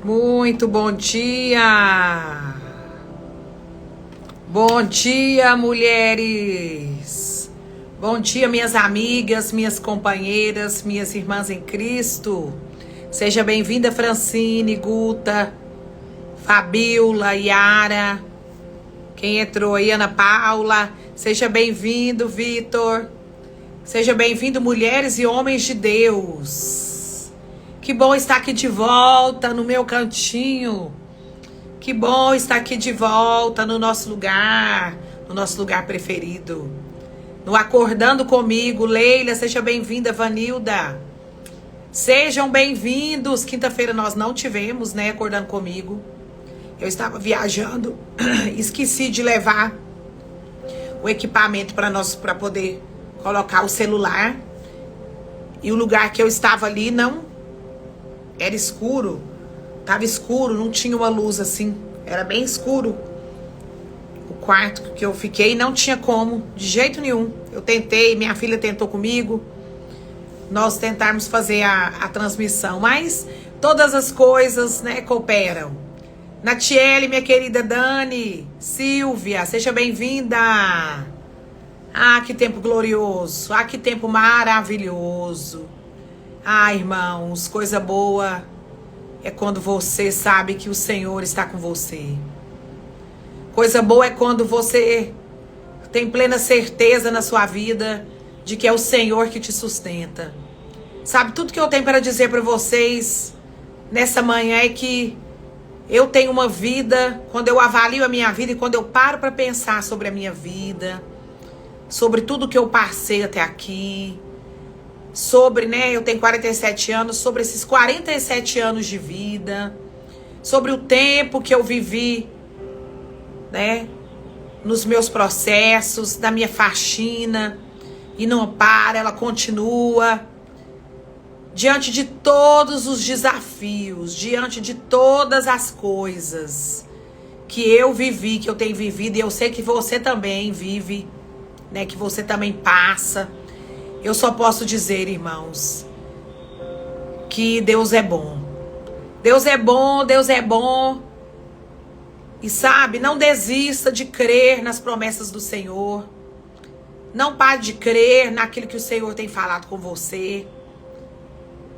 Muito bom dia! Bom dia, mulheres! Bom dia, minhas amigas, minhas companheiras, minhas irmãs em Cristo. Seja bem-vinda, Francine, Guta, Fabiola, Yara. Quem entrou aí, Ana Paula. Seja bem-vindo, Vitor. Seja bem-vindo, mulheres e homens de Deus. Que bom estar aqui de volta no meu cantinho. Que bom estar aqui de volta no nosso lugar preferido. No Acordando Comigo, Leila, seja bem-vinda, Vanilda. Sejam bem-vindos. Quinta-feira nós não tivemos, né, Acordando Comigo. Eu estava viajando, esqueci de levar o equipamento para poder colocar o celular. E o lugar que eu estava ali não era escuro, tava escuro, não tinha uma luz assim, era bem escuro. O quarto que eu fiquei não tinha como, de jeito nenhum. Eu tentei, minha filha tentou comigo, nós tentarmos fazer a transmissão, mas todas as coisas, né, cooperam. Natiele, minha querida Dani, Silvia, seja bem-vinda. Ah, que tempo glorioso, ah, que tempo maravilhoso. Ah, irmãos, coisa boa é quando você sabe que o Senhor está com você. Coisa boa é quando você tem plena certeza na sua vida de que é o Senhor que te sustenta. Sabe, tudo que eu tenho para dizer para vocês nessa manhã é que eu tenho uma vida, quando eu avalio a minha vida e quando eu paro para pensar sobre a minha vida, sobre tudo que eu passei até aqui, sobre, né, eu tenho 47 anos, sobre esses 47 anos de vida, sobre o tempo que eu vivi, né, nos meus processos, da minha faxina, e não para, ela continua, diante de todos os desafios, diante de todas as coisas que eu vivi, que eu tenho vivido, e eu sei que você também vive, né, que você também passa. Eu só posso dizer, irmãos, que Deus é bom. Deus é bom, Deus é bom. E sabe, não desista de crer nas promessas do Senhor. Não pare de crer naquilo que o Senhor tem falado com você.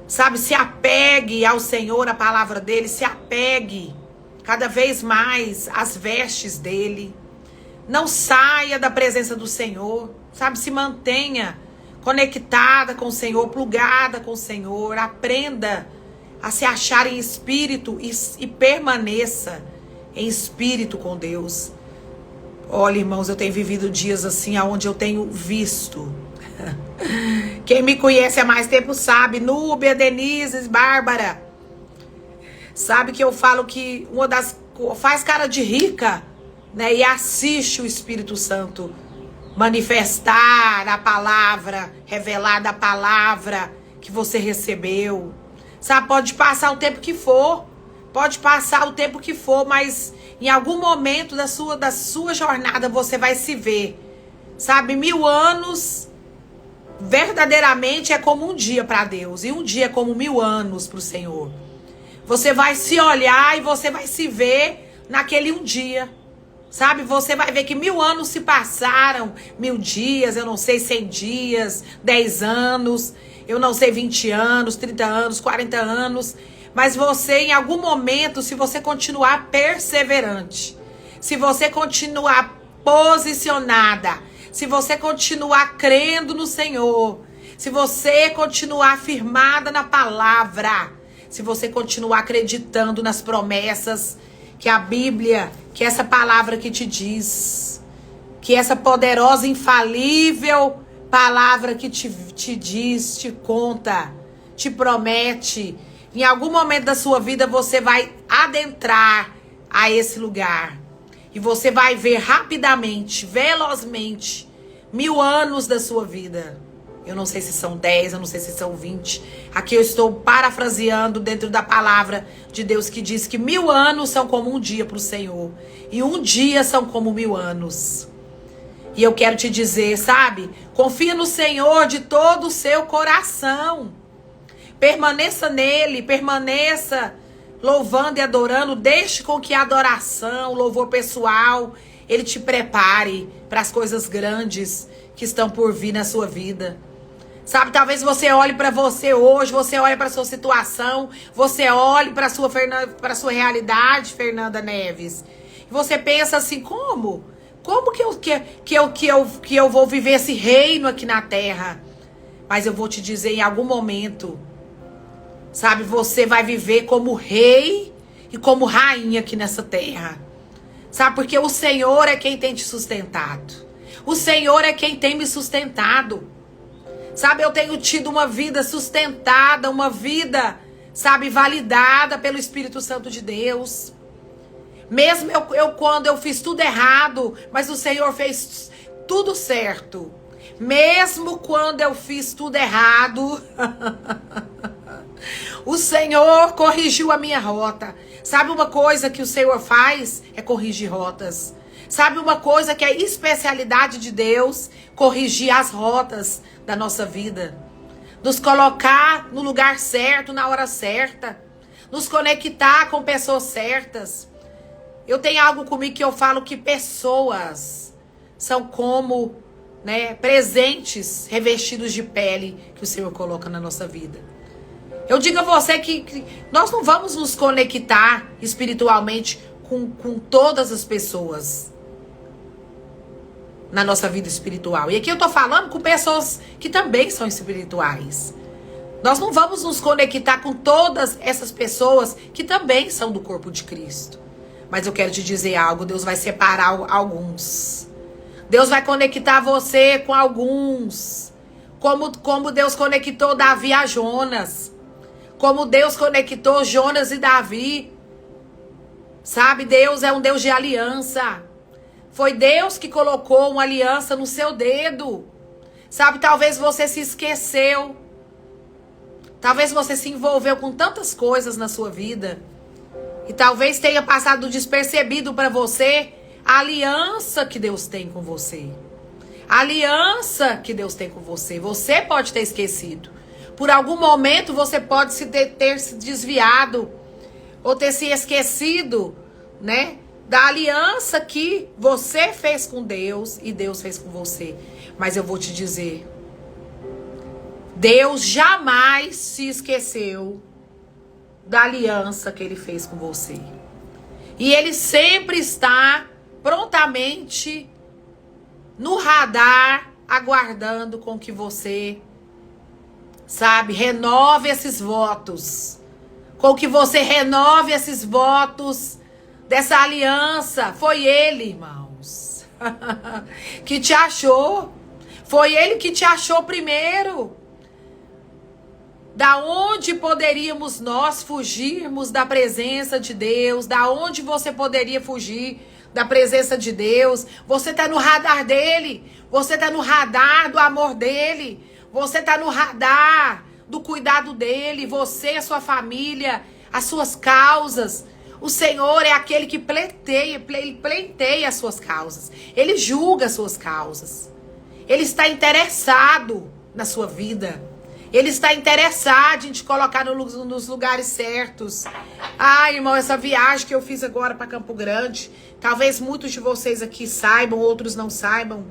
Sabe, se apegue ao Senhor, à palavra dele, se apegue cada vez mais às vestes dele. Não saia da presença do Senhor, sabe, se mantenha conectada com o Senhor, plugada com o Senhor. Aprenda a se achar em espírito e permaneça em espírito com Deus. Olha, irmãos, eu tenho vivido dias assim, onde eu tenho visto. Quem me conhece há mais tempo sabe, Núbia, Denise, Bárbara, sabe que eu falo que uma das... faz cara de rica, né, e assiste o Espírito Santo manifestar a palavra, revelar da palavra que você recebeu. Sabe, pode passar o tempo que for, mas em algum momento da sua jornada você vai se ver. Sabe, 1000 anos verdadeiramente é como um dia para Deus, e um dia é como 1000 anos para o Senhor. Você vai se olhar e você vai se ver naquele um dia. Sabe, você vai ver que 1000 anos se passaram, 1000 dias, eu não sei, 100 dias, 10 anos, eu não sei, 20 anos, 30 anos, 40 anos. Mas você, em algum momento, se você continuar perseverante, se você continuar posicionada, se você continuar crendo no Senhor, se você continuar firmada na palavra, se você continuar acreditando nas promessas que a Bíblia, que essa palavra que te diz, que essa poderosa, infalível palavra que te diz, te conta, te promete, em algum momento da sua vida você vai adentrar a esse lugar. E você vai ver rapidamente, velozmente, 1000 anos da sua vida. Eu não sei se são 10, eu não sei se são 20. Aqui eu estou parafraseando dentro da palavra de Deus que diz que 1000 anos são como um dia para o Senhor. E um dia são como 1000 anos. E eu quero te dizer, sabe? Confia no Senhor de todo o seu coração. Permaneça nele, permaneça louvando e adorando, deixe com que a adoração, o louvor pessoal, ele te prepare para as coisas grandes que estão por vir na sua vida. Sabe, talvez você olhe para você hoje, você olhe para sua situação, você olhe para sua realidade, Fernanda Neves. E você pensa assim, como? Como que eu vou viver esse reino aqui na terra? Mas eu vou te dizer, em algum momento, sabe, você vai viver como rei e como rainha aqui nessa terra. Sabe, porque o Senhor é quem tem te sustentado. O Senhor é quem tem me sustentado. Sabe, eu tenho tido uma vida sustentada, uma vida, sabe, validada pelo Espírito Santo de Deus. Mesmo quando eu fiz tudo errado, mas o Senhor fez tudo certo. Mesmo quando eu fiz tudo errado, o Senhor corrigiu a minha rota. Sabe uma coisa que o Senhor faz? É corrigir rotas. Sabe uma coisa que é especialidade de Deus? Corrigir as rotas da nossa vida. Nos colocar no lugar certo, na hora certa. Nos conectar com pessoas certas. Eu tenho algo comigo que eu falo que pessoas são como, né, presentes revestidos de pele que o Senhor coloca na nossa vida. Eu digo a você que nós não vamos nos conectar espiritualmente com todas as pessoas na nossa vida espiritual. E aqui eu tô falando com pessoas que também são espirituais. Nós não vamos nos conectar com todas essas pessoas que também são do corpo de Cristo. Mas eu quero te dizer algo, Deus vai separar alguns. Deus vai conectar você com alguns. Como Deus conectou Davi a Jonas. Como Deus conectou Jonas e Davi. Sabe, Deus é um Deus de aliança. Foi Deus que colocou uma aliança no seu dedo. Sabe, talvez você se esqueceu. Talvez você se envolveu com tantas coisas na sua vida. E talvez tenha passado despercebido para você a aliança que Deus tem com você. A aliança que Deus tem com você. Você pode ter esquecido. Por algum momento você pode ter se desviado. Ou ter se esquecido, né? Da aliança que você fez com Deus e Deus fez com você. Mas eu vou te dizer. Deus jamais se esqueceu da aliança que ele fez com você. E ele sempre está prontamente no radar, aguardando com que você, sabe, renove esses votos. Com que você renove esses votos dessa aliança. Foi ele, irmãos, que te achou. Foi ele que te achou primeiro. Da onde poderíamos nós fugirmos da presença de Deus? Da onde você poderia fugir da presença de Deus? Você está no radar dele. Você está no radar do amor dele. Você está no radar do cuidado dele. Você, a sua família, as suas causas. O Senhor é aquele que pleiteia as suas causas. Ele julga as suas causas. Ele está interessado na sua vida. Ele está interessado em te colocar nos lugares certos. Ah, irmão, essa viagem que eu fiz agora para Campo Grande, talvez muitos de vocês aqui saibam, outros não saibam.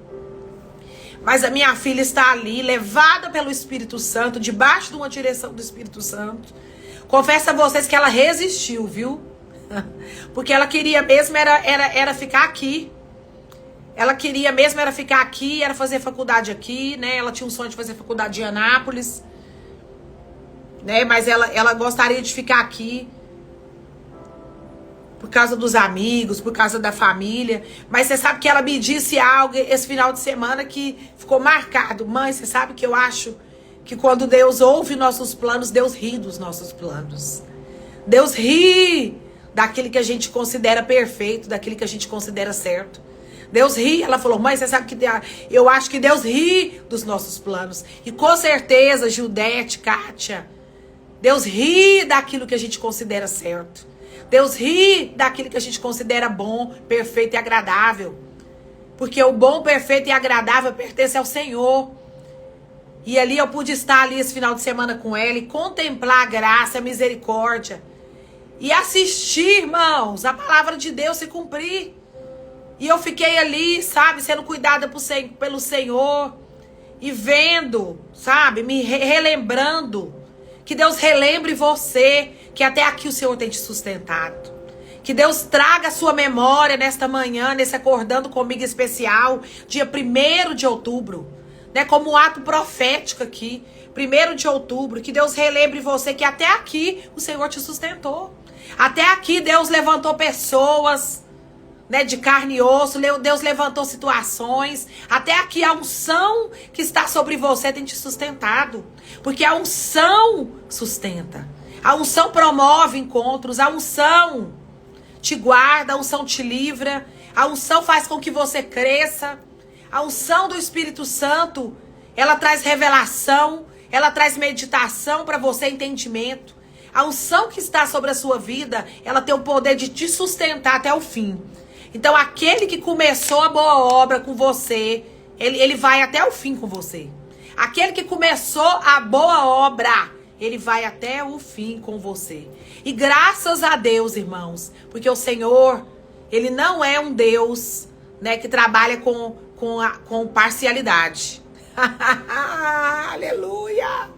Mas a minha filha está ali, levada pelo Espírito Santo, debaixo de uma direção do Espírito Santo. Confesso a vocês que ela resistiu, viu? Porque ela queria mesmo era ficar aqui. Ela queria mesmo era ficar aqui, era fazer faculdade aqui, né? Ela tinha um sonho de fazer faculdade em Anápolis, né? Mas ela gostaria de ficar aqui por causa dos amigos, por causa da família. Mas você sabe que ela me disse algo esse final de semana que ficou marcado. Mãe, você sabe que eu acho que quando Deus ouve nossos planos, Deus ri dos nossos planos. Deus ri daquele que a gente considera perfeito, daquele que a gente considera certo. Deus ri, ela falou, mãe, você sabe que eu acho que Deus ri dos nossos planos. E com certeza, Judete, Kátia, Deus ri daquilo que a gente considera certo. Deus ri daquilo que a gente considera bom, perfeito e agradável. Porque o bom, perfeito e agradável pertence ao Senhor. E ali eu pude estar ali esse final de semana com ela e contemplar a graça, a misericórdia. e assistir, irmãos, a palavra de Deus se cumprir. E eu fiquei ali, sabe, sendo cuidada pelo Senhor e vendo, sabe, me relembrando. Que Deus relembre você que até aqui o Senhor tem te sustentado. Que Deus traga a sua memória nesta manhã, nesse Acordando Comigo especial, dia 1º de outubro, né, como um ato profético aqui, 1º de outubro, que Deus relembre você que até aqui o Senhor te sustentou. Até aqui Deus levantou pessoas, né, de carne e osso, Deus levantou situações, até aqui a unção que está sobre você tem te sustentado, porque a unção sustenta, a unção promove encontros, a unção te guarda, a unção te livra, a unção faz com que você cresça, a unção do Espírito Santo, ela traz revelação, ela traz meditação para você, entendimento. A unção que está sobre a sua vida, ela tem o poder de te sustentar até o fim. Então, aquele que começou a boa obra com você, ele vai até o fim com você. Aquele que começou a boa obra, ele vai até o fim com você. E graças a Deus, irmãos, porque o Senhor, ele não é um Deus, né, que trabalha com parcialidade. Aleluia!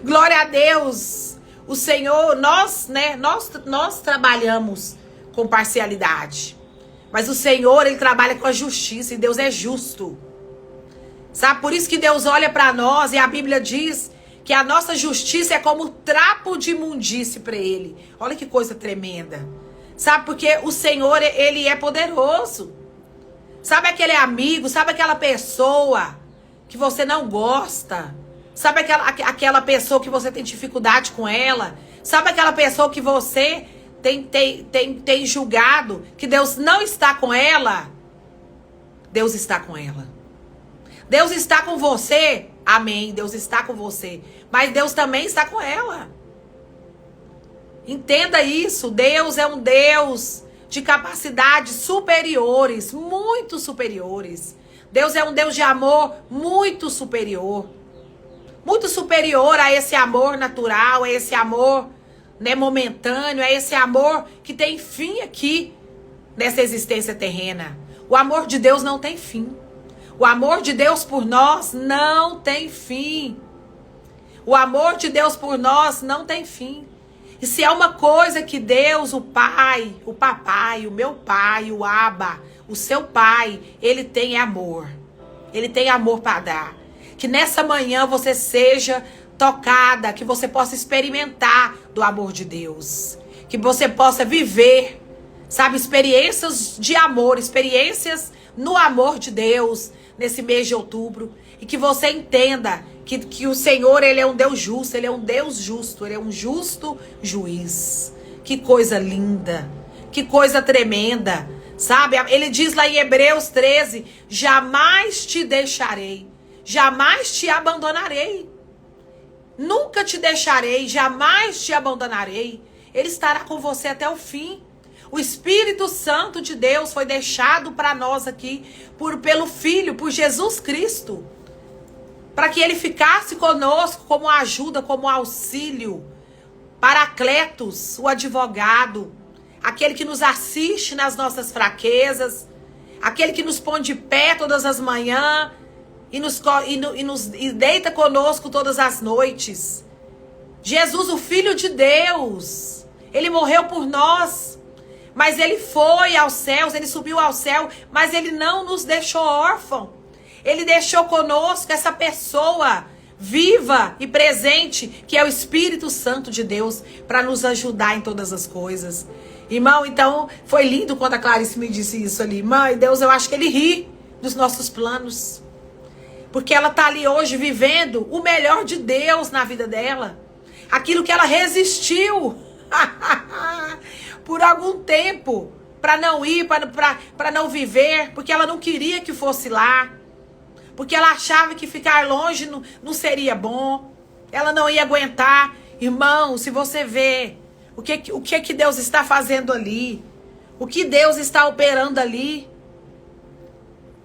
Glória a Deus! O Senhor, nós trabalhamos com parcialidade. Mas o Senhor, ele trabalha com a justiça e Deus é justo. Sabe? Por isso que Deus olha para nós e a Bíblia diz que a nossa justiça é como trapo de imundície para ele. Olha que coisa tremenda. Sabe? Porque o Senhor, ele é poderoso. Sabe aquele amigo, sabe aquela pessoa que você não gosta? Sabe aquela pessoa que você tem dificuldade com ela? Sabe aquela pessoa que você tem julgado que Deus não está com ela? Deus está com ela. Deus está com você. Amém. Deus está com você. Mas Deus também está com ela. Entenda isso. Deus é um Deus de capacidades superiores, muito superiores. Deus é um Deus de amor muito superior. Muito superior a esse amor natural, a esse amor, né, momentâneo, é esse amor que tem fim aqui nessa existência terrena. O amor de Deus não tem fim. O amor de Deus por nós não tem fim. O amor de Deus por nós não tem fim. E se é uma coisa que Deus, o Pai, o Papai, o meu Pai, o Abba, o seu Pai, ele tem amor. Ele tem amor para dar. Que nessa manhã você seja tocada, que você possa experimentar do amor de Deus, que você possa viver, sabe, experiências de amor, experiências no amor de Deus nesse mês de outubro, e que você entenda que o Senhor, ele é um Deus justo, ele é um Deus justo, ele é um justo juiz. Que coisa linda, que coisa tremenda, sabe? Ele diz lá em Hebreus 13, jamais te deixarei, jamais te abandonarei. Nunca te deixarei, jamais te abandonarei. Ele estará com você até o fim. O Espírito Santo de Deus foi deixado para nós aqui pelo Filho, por Jesus Cristo, para que ele ficasse conosco como ajuda, como auxílio. Paracletos, o advogado, aquele que nos assiste nas nossas fraquezas, aquele que nos põe de pé todas as manhãs, e deita conosco todas as noites. Jesus, o Filho de Deus, ele morreu por nós, mas ele foi aos céus, ele subiu ao céu, mas ele não nos deixou órfãos. Ele deixou conosco essa pessoa viva e presente, que é o Espírito Santo de Deus, para nos ajudar em todas as coisas. Irmão, então, foi lindo quando a Clarice me disse isso ali. Mãe, Deus, eu acho que ele ri dos nossos planos. Porque ela está ali hoje vivendo o melhor de Deus na vida dela. Aquilo que ela resistiu por algum tempo para não ir, para não viver, porque ela não queria que fosse lá. Porque ela achava que ficar longe não seria bom. Ela não ia aguentar. Irmão, se você vê o que Deus está fazendo ali, o que Deus está operando ali,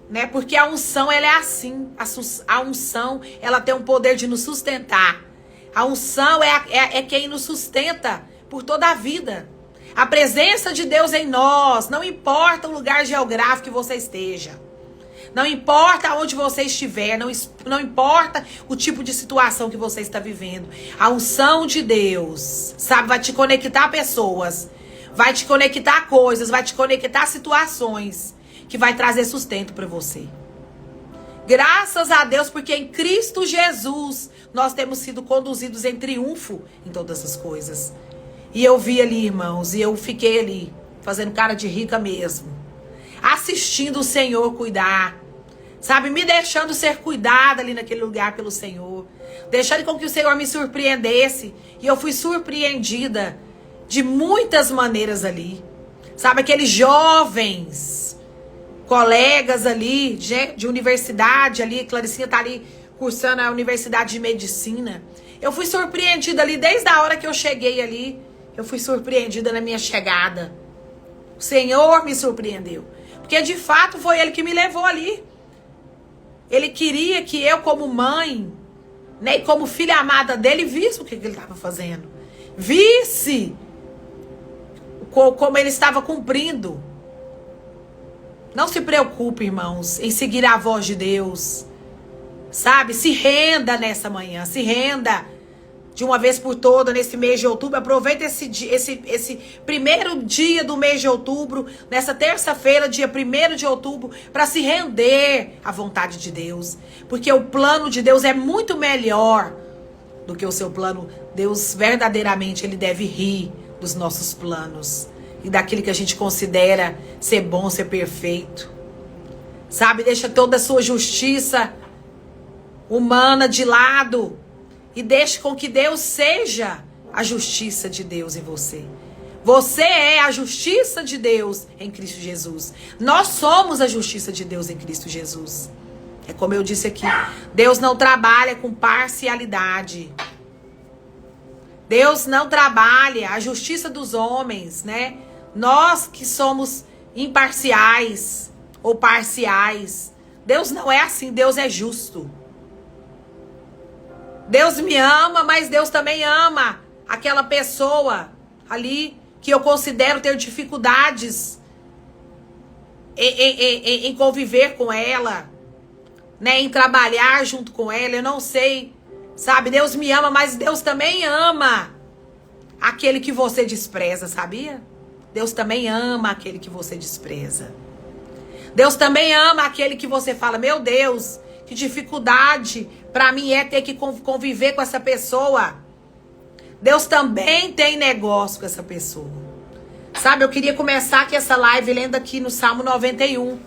né? Porque a unção, ela é assim. A unção, ela tem um poder de nos sustentar. A unção é quem nos sustenta por toda a vida. A presença de Deus em nós, não importa o lugar geográfico que você esteja. Não importa onde você estiver, não importa o tipo de situação que você está vivendo. A unção de Deus, sabe, vai te conectar a pessoas, vai te conectar a coisas, vai te conectar a situações que vai trazer sustento para você. Graças a Deus, porque em Cristo Jesus nós temos sido conduzidos em triunfo em todas as coisas. E eu vi ali, irmãos, e eu fiquei ali, fazendo cara de rica mesmo, assistindo o Senhor cuidar, sabe, me deixando ser cuidada ali naquele lugar pelo Senhor, deixando com que o Senhor me surpreendesse, e eu fui surpreendida de muitas maneiras ali, sabe, aqueles jovens colegas ali de universidade ali, Claricinha tá ali cursando a Universidade de Medicina, eu fui surpreendida ali, desde a hora que eu cheguei ali, eu fui surpreendida na minha chegada. O Senhor me surpreendeu. Porque de fato foi Ele que me levou ali. Ele queria que eu, como mãe, né, e como filha amada dele, visse o que ele estava fazendo. Visse como ele estava cumprindo. Não se preocupe, irmãos, em seguir a voz de Deus. Sabe? Se renda nessa manhã. Se renda. De uma vez por toda, nesse mês de outubro, aproveita esse primeiro dia do mês de outubro, nessa terça-feira, dia 1º de outubro, para se render à vontade de Deus. Porque o plano de Deus é muito melhor do que o seu plano. Deus, verdadeiramente, Ele deve rir dos nossos planos e daquilo que a gente considera ser bom, ser perfeito. Sabe, deixa toda a sua justiça humana de lado. E deixe com que Deus seja a justiça de Deus em você. Você é a justiça de Deus em Cristo Jesus. Nós somos a justiça de Deus em Cristo Jesus. É como eu disse aqui. Deus não trabalha com parcialidade. Deus não trabalha a justiça dos homens, né? Nós que somos imparciais ou parciais. Deus não é assim, Deus é justo. Deus me ama, mas Deus também ama aquela pessoa ali que eu considero ter dificuldades em conviver com ela, né, em trabalhar junto com ela, eu não sei, sabe? Deus me ama, mas Deus também ama aquele que você despreza, sabia? Deus também ama aquele que você despreza. Deus também ama aquele que você fala, meu Deus, que dificuldade para mim é ter que conviver com essa pessoa. Deus também tem negócio com essa pessoa. Sabe, eu queria começar aqui essa live lendo aqui no Salmo 91.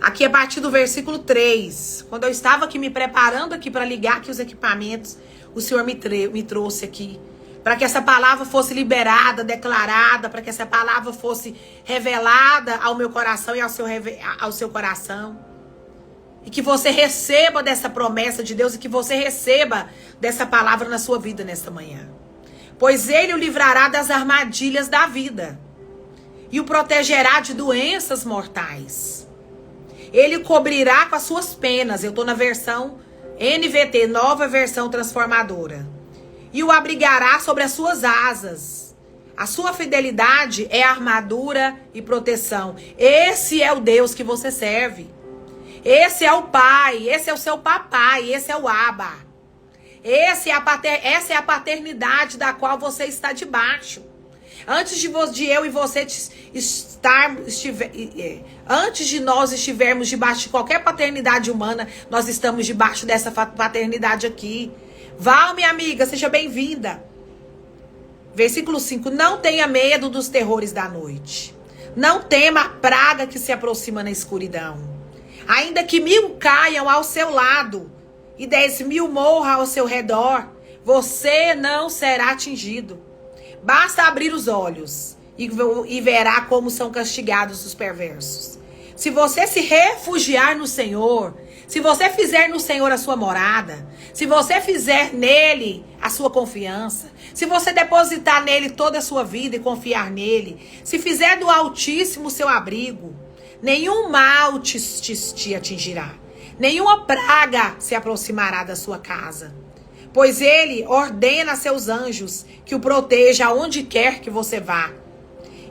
Aqui a partir do versículo 3. Quando eu estava aqui me preparando aqui para ligar aqui os equipamentos, o Senhor me trouxe aqui. Para que essa palavra fosse liberada, declarada, para que essa palavra fosse revelada ao meu coração e ao seu coração. E que você receba dessa promessa de Deus e que você receba dessa palavra na sua vida nesta manhã. Pois Ele o livrará das armadilhas da vida e o protegerá de doenças mortais. Ele o cobrirá com as suas penas. Eu estou na versão NVT, nova versão transformadora. E o abrigará sobre as suas asas. A sua fidelidade é armadura e proteção. Esse é o Deus que você serve. Esse é o Pai, esse é o seu papai, esse é o Abba. Essa é a paternidade da qual você está debaixo. Antes de eu e você antes de nós estivermos debaixo de qualquer paternidade humana, nós estamos debaixo dessa paternidade aqui. Val, minha amiga, seja bem-vinda. Versículo 5. Não tenha medo dos terrores da noite. Não tema a praga que se aproxima na escuridão. Ainda que 1000 caiam ao seu lado e 10.000 morram ao seu redor, você não será atingido. Basta abrir os olhos e verá como são castigados os perversos. Se você se refugiar no Senhor, se você fizer no Senhor a sua morada, se você fizer nele a sua confiança, se você depositar nele toda a sua vida e confiar nele, se fizer do Altíssimo o seu abrigo, nenhum mal te atingirá, nenhuma praga se aproximará da sua casa. pois ele ordena a seus anjos que o proteja aonde quer que você vá.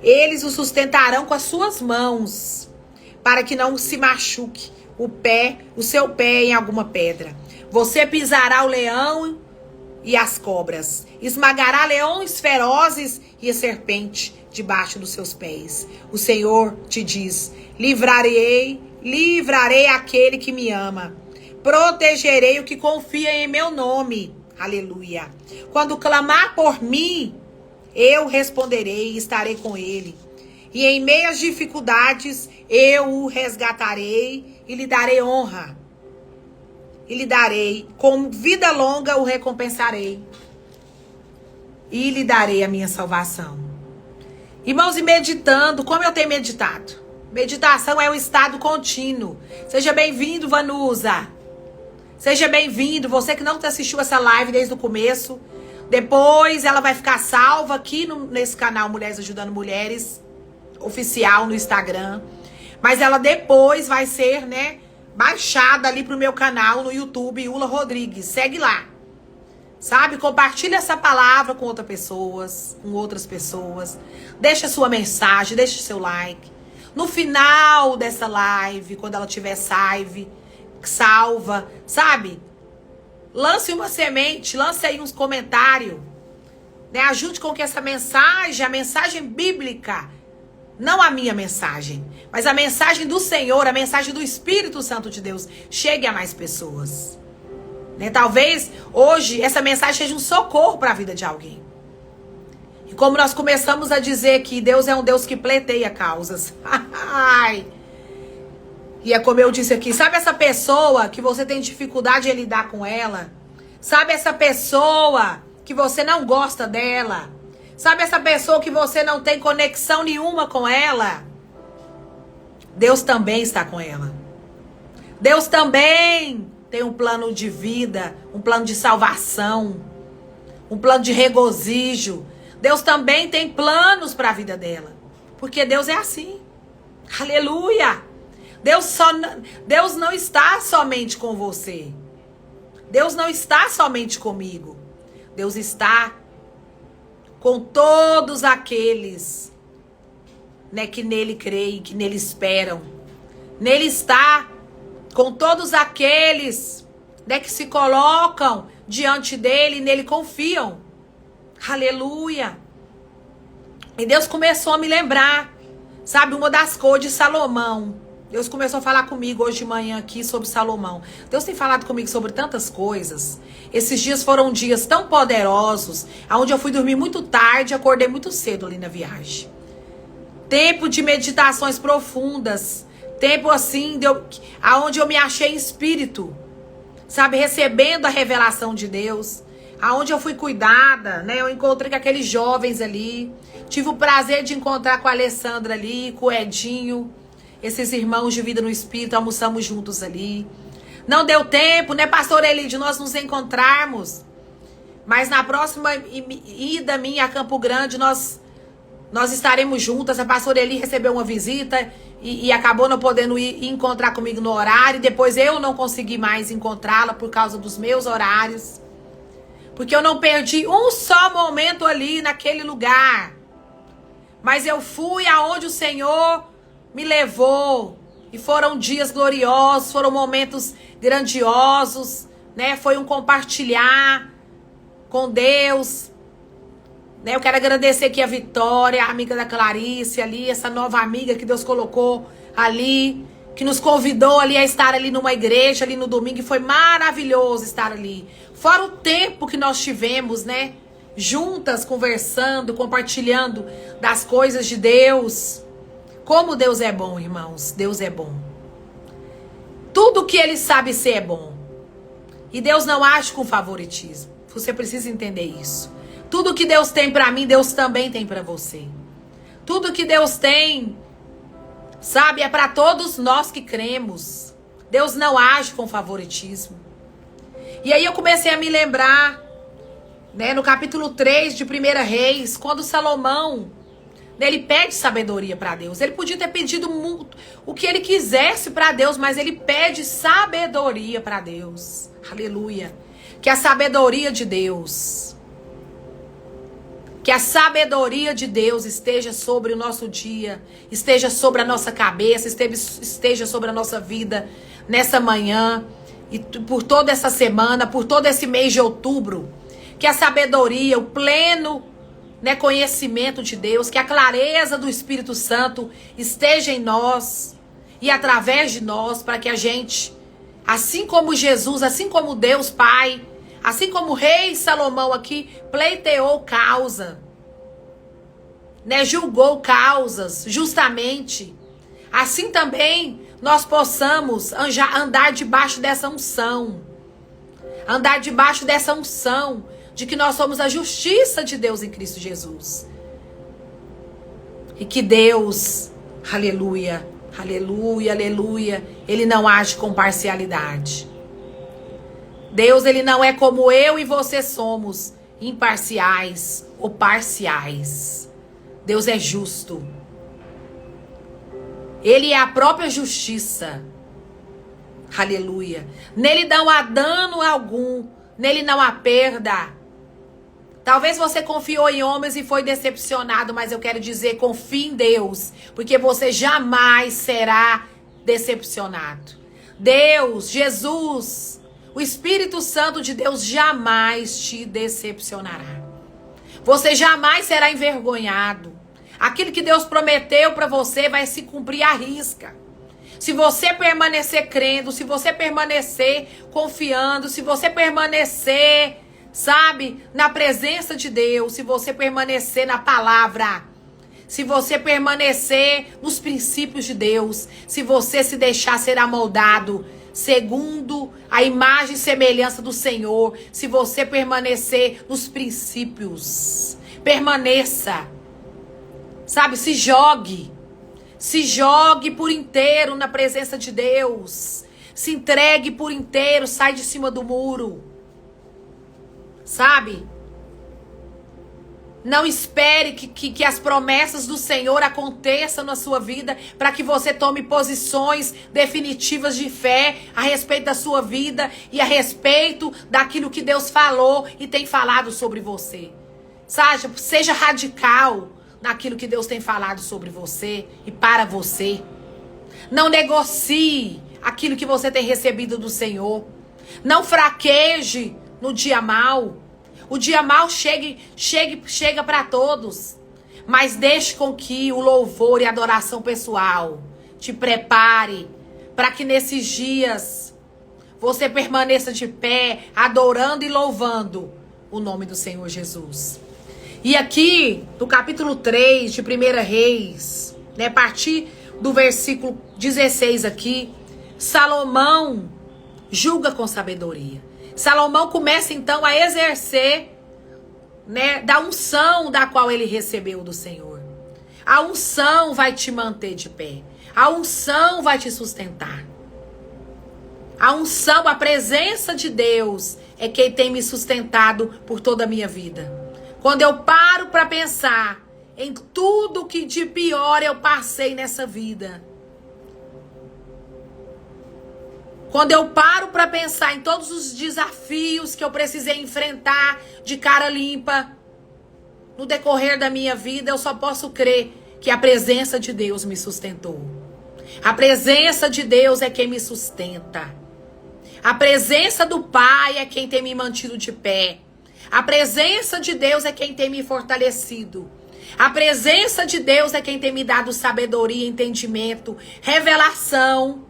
Eles o sustentarão com as suas mãos, para que não se machuque o seu pé em alguma pedra. Você pisará o leão e as cobras, esmagará leões ferozes e a serpente debaixo dos seus pés. O Senhor te diz: livrarei aquele que me ama. Protegerei o que confia em meu nome. Aleluia. Quando clamar por mim, eu responderei e estarei com ele. E em meio às dificuldades, eu o resgatarei e lhe darei honra. E lhe darei, com vida longa o recompensarei. E lhe darei a minha salvação. Irmãos, e meditando, como eu tenho meditado? Meditação é um estado contínuo. Seja bem-vindo, Vanusa. Seja bem-vindo, você que não assistiu essa live desde o começo. Depois ela vai ficar salva aqui nesse canal Mulheres Ajudando Mulheres, oficial no Instagram. Mas ela depois vai ser, baixada ali pro meu canal no YouTube, Ula Rodrigues. Segue lá. Sabe? Compartilha essa palavra com outras pessoas. Deixa sua mensagem, deixa seu like. No final dessa live, quando ela tiver salva, sabe? Lance uma semente, lance aí uns comentários. Ajude com que essa mensagem, a mensagem bíblica, não a minha mensagem, mas a mensagem do Senhor, a mensagem do Espírito Santo de Deus, chegue a mais pessoas. Talvez hoje essa mensagem seja um socorro para a vida de alguém. E como nós começamos a dizer que Deus é um Deus que pleiteia causas. E é como eu disse aqui, sabe essa pessoa que você tem dificuldade em lidar com ela? Sabe essa pessoa que você não gosta dela? Sabe essa pessoa que você não tem conexão nenhuma com ela? Deus também está com ela. Deus também tem um plano de vida, um plano de salvação, um plano de regozijo. Deus também tem planos para a vida dela. Porque Deus é assim. Aleluia! Deus não está somente com você. Deus não está somente comigo. Deus está com todos aqueles, que nele creem, que nele esperam. Nele está com todos aqueles, que se colocam diante dele e nele confiam. Aleluia. E Deus começou a me lembrar, sabe, uma das cores de Salomão. Deus começou a falar comigo hoje de manhã aqui sobre Salomão. Deus tem falado comigo sobre tantas coisas. Esses dias foram dias tão poderosos, onde eu fui dormir muito tarde e acordei muito cedo ali na viagem. Tempo de meditações profundas. Tempo assim, onde eu me achei em espírito. Sabe, recebendo a revelação de Deus. Aonde eu fui cuidada, eu encontrei com aqueles jovens ali. Tive o prazer de encontrar com a Alessandra ali, com o Edinho. Esses irmãos de vida no Espírito, almoçamos juntos ali. Não deu tempo, pastor Eli, de nós nos encontrarmos. Mas na próxima ida minha a Campo Grande, nós estaremos juntas. A pastora Eli recebeu uma visita e acabou não podendo ir encontrar comigo no horário. Depois eu não consegui mais encontrá-la por causa dos meus horários. Porque eu não perdi um só momento ali naquele lugar. Mas eu fui aonde o Senhor me levou. E foram dias gloriosos, foram momentos grandiosos, Foi um compartilhar com Deus. Eu quero agradecer aqui a Vitória, a amiga da Clarice ali, essa nova amiga que Deus colocou ali, que nos convidou ali a estar ali numa igreja, ali no domingo, e foi maravilhoso estar ali. Fora o tempo que nós tivemos, juntas, conversando, compartilhando das coisas de Deus. Como Deus é bom, irmãos. Deus é bom. Tudo que Ele sabe ser é bom. E Deus não age com favoritismo. Você precisa entender isso. Tudo que Deus tem pra mim, Deus também tem pra você. Tudo que Deus tem, sabe, é pra todos nós que cremos. Deus não age com favoritismo. E aí eu comecei a me lembrar, no capítulo 3 de 1 Reis, quando Salomão Ele pede sabedoria para Deus. Ele podia ter pedido muito, o que ele quisesse para Deus, mas ele pede sabedoria para Deus. Aleluia. Que a sabedoria de Deus, que a sabedoria de Deus esteja sobre o nosso dia, esteja sobre a nossa cabeça, esteja sobre a nossa vida nessa manhã e por toda essa semana, por todo esse mês de outubro. Que a sabedoria, o pleno, né, conhecimento de Deus, que a clareza do Espírito Santo esteja em nós e através de nós, para que a gente, assim como Jesus, assim como Deus Pai, assim como o rei Salomão aqui pleiteou causa, né, julgou causas justamente, assim também nós possamos andar debaixo dessa unção, andar debaixo dessa unção de que nós somos a justiça de Deus em Cristo Jesus. E que Deus, aleluia, aleluia, aleluia, Ele não age com parcialidade. Deus, Ele não é como eu e você somos, imparciais ou parciais. Deus é justo. Ele é a própria justiça. Aleluia. Nele não há dano algum, nele não há perda. Talvez você confiou em homens e foi decepcionado, mas eu quero dizer, confie em Deus, porque você jamais será decepcionado. Deus, Jesus, o Espírito Santo de Deus jamais te decepcionará. Você jamais será envergonhado. Aquilo que Deus prometeu para você vai se cumprir à risca. Se você permanecer crendo, se você permanecer confiando, se você permanecer, sabe, na presença de Deus, se você permanecer na palavra, se você permanecer nos princípios de Deus, se você se deixar ser amoldado segundo a imagem e semelhança do Senhor, se você permanecer nos princípios, permaneça, sabe, se jogue por inteiro na presença de Deus, se entregue por inteiro, sai de cima do muro, sabe? Não espere que as promessas do Senhor aconteçam na sua vida para que você tome posições definitivas de fé a respeito da sua vida e a respeito daquilo que Deus falou e tem falado sobre você. Seja radical naquilo que Deus tem falado sobre você e para você. Não negocie aquilo que você tem recebido do Senhor. Não fraqueje no dia mau. O dia mau chega para todos. Mas deixe com que o louvor e a adoração pessoal te prepare para que nesses dias você permaneça de pé, adorando e louvando o nome do Senhor Jesus. E aqui, no capítulo 3 de 1 Reis, né, a partir do versículo 16 aqui, Salomão julga com sabedoria. Salomão começa então a exercer, né, da unção da qual ele recebeu do Senhor. A unção vai te manter de pé. A unção vai te sustentar. A unção, a presença de Deus é quem tem me sustentado por toda a minha vida. Quando eu paro para pensar em tudo que de pior eu passei nessa vida, quando eu paro para pensar em todos os desafios que eu precisei enfrentar de cara limpa no decorrer da minha vida, eu só posso crer que a presença de Deus me sustentou. A presença de Deus é quem me sustenta. A presença do Pai é quem tem me mantido de pé. A presença de Deus é quem tem me fortalecido. A presença de Deus é quem tem me dado sabedoria, entendimento, revelação,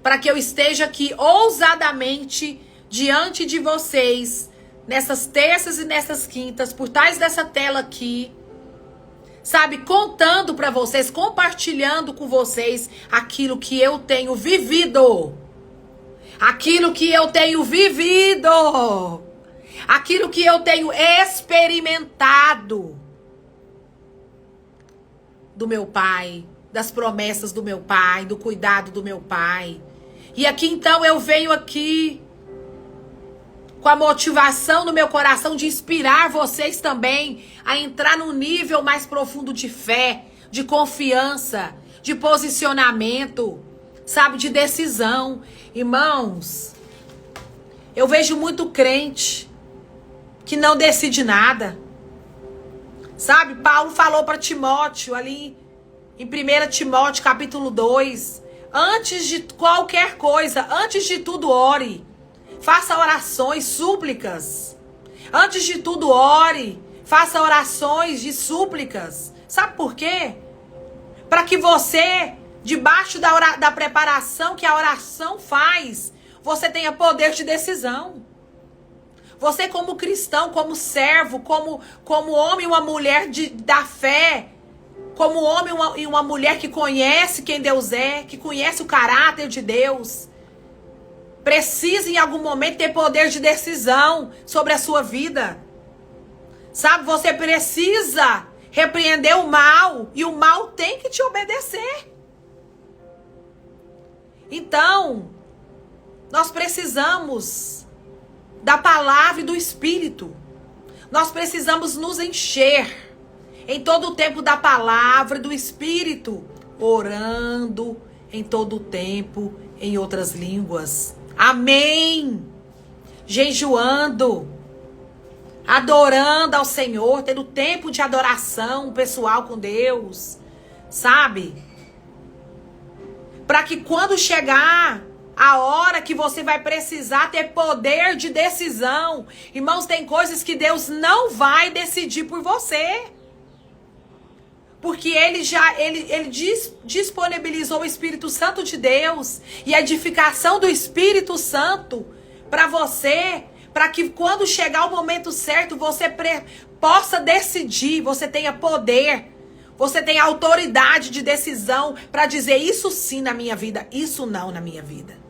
para que eu esteja aqui ousadamente diante de vocês, nessas terças e nessas quintas, por trás dessa tela aqui, sabe, contando para vocês, compartilhando com vocês aquilo que eu tenho vivido. Aquilo que eu tenho vivido. Aquilo que eu tenho experimentado do meu Pai, das promessas do meu Pai, do cuidado do meu Pai. E aqui então eu venho aqui com a motivação no meu coração de inspirar vocês também a entrar num nível mais profundo de fé, de confiança, de posicionamento, sabe, de decisão. Irmãos, eu vejo muito crente que não decide nada. Sabe, Paulo falou para Timóteo ali em 1 Timóteo capítulo 2, antes de qualquer coisa, antes de tudo ore, faça orações, súplicas. Antes de tudo ore, faça orações de súplicas. Sabe por quê? Para que você, debaixo da preparação que a oração faz, você tenha poder de decisão. Você como cristão, como servo, como homem e uma mulher da fé, como homem e uma mulher que conhece quem Deus é, que conhece o caráter de Deus, precisa em algum momento ter poder de decisão sobre a sua vida. Sabe, você precisa repreender o mal e o mal tem que te obedecer. Então, nós precisamos da palavra e do Espírito. Nós precisamos nos encher em todo o tempo da palavra e do Espírito, orando em todo o tempo em outras línguas. Amém. Jejuando, adorando ao Senhor, tendo tempo de adoração pessoal com Deus, sabe? Para que quando chegar a hora que você vai precisar ter poder de decisão. Irmãos, tem coisas que Deus não vai decidir por você. Porque ele disponibilizou o Espírito Santo de Deus e a edificação do Espírito Santo para você, para que quando chegar o momento certo, você possa decidir, você tenha poder, você tenha autoridade de decisão para dizer isso sim na minha vida, isso não na minha vida.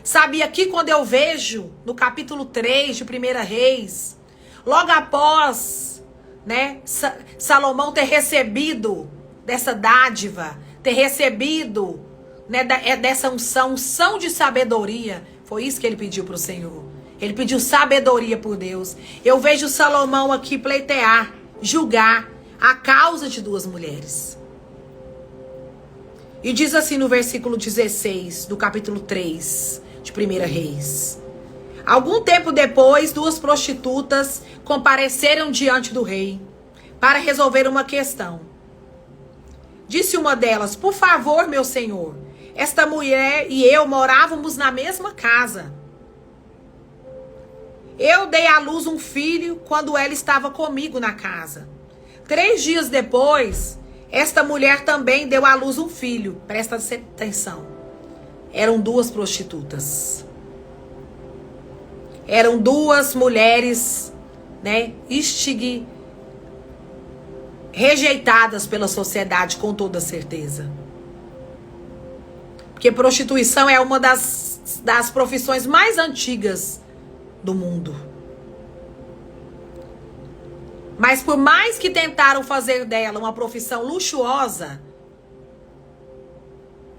Sabe, aqui quando eu vejo no capítulo 3 de 1 Reis, logo após, né, Salomão ter recebido dessa dádiva, ter recebido, né, dessa unção de sabedoria, foi isso que ele pediu para o Senhor. Ele pediu sabedoria por Deus. Eu vejo Salomão aqui pleitear, julgar a causa de duas mulheres. E diz assim no versículo 16 do capítulo 3 de 1 Reis. Algum tempo depois, duas prostitutas compareceram diante do rei para resolver uma questão. Disse uma delas: por favor, meu senhor, esta mulher e eu morávamos na mesma casa. Eu dei à luz um filho quando ela estava comigo na casa. 3 dias depois, esta mulher também deu à luz um filho. Presta atenção. Eram duas prostitutas. Eram duas mulheres, né, rejeitadas pela sociedade, com toda certeza. Porque prostituição é uma das profissões mais antigas do mundo. Mas por mais que tentaram fazer dela uma profissão luxuosa,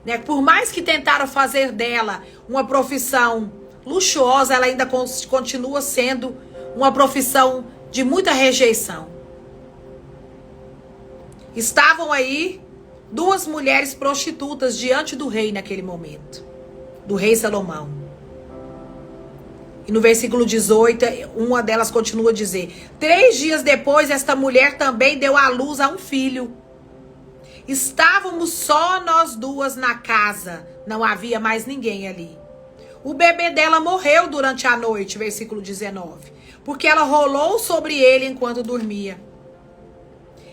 né, por mais que tentaram fazer dela uma profissão luxuosa, ela ainda continua sendo uma profissão de muita rejeição. Estavam aí duas mulheres prostitutas diante do rei naquele momento, do rei Salomão. E no versículo 18, uma delas continua a dizer: 3 dias depois, esta mulher também deu à luz a um filho. Estávamos só nós duas na casa, não havia mais ninguém ali. O bebê dela morreu durante a noite, versículo 19, porque ela rolou sobre ele enquanto dormia.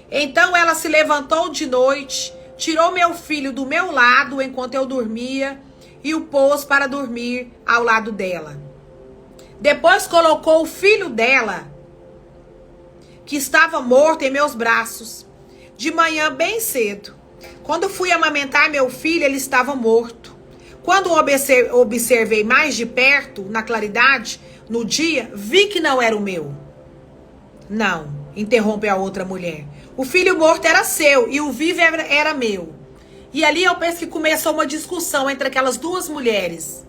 Então ela se levantou de noite, tirou meu filho do meu lado enquanto eu dormia e o pôs para dormir ao lado dela. Depois colocou o filho dela, que estava morto, em meus braços. De manhã bem cedo, quando fui amamentar meu filho, ele estava morto. Quando observei mais de perto, na claridade, no dia, vi que não era o meu. Não, interrompe a outra mulher. O filho morto era seu e o vivo era meu. E ali eu penso que começou uma discussão entre aquelas duas mulheres.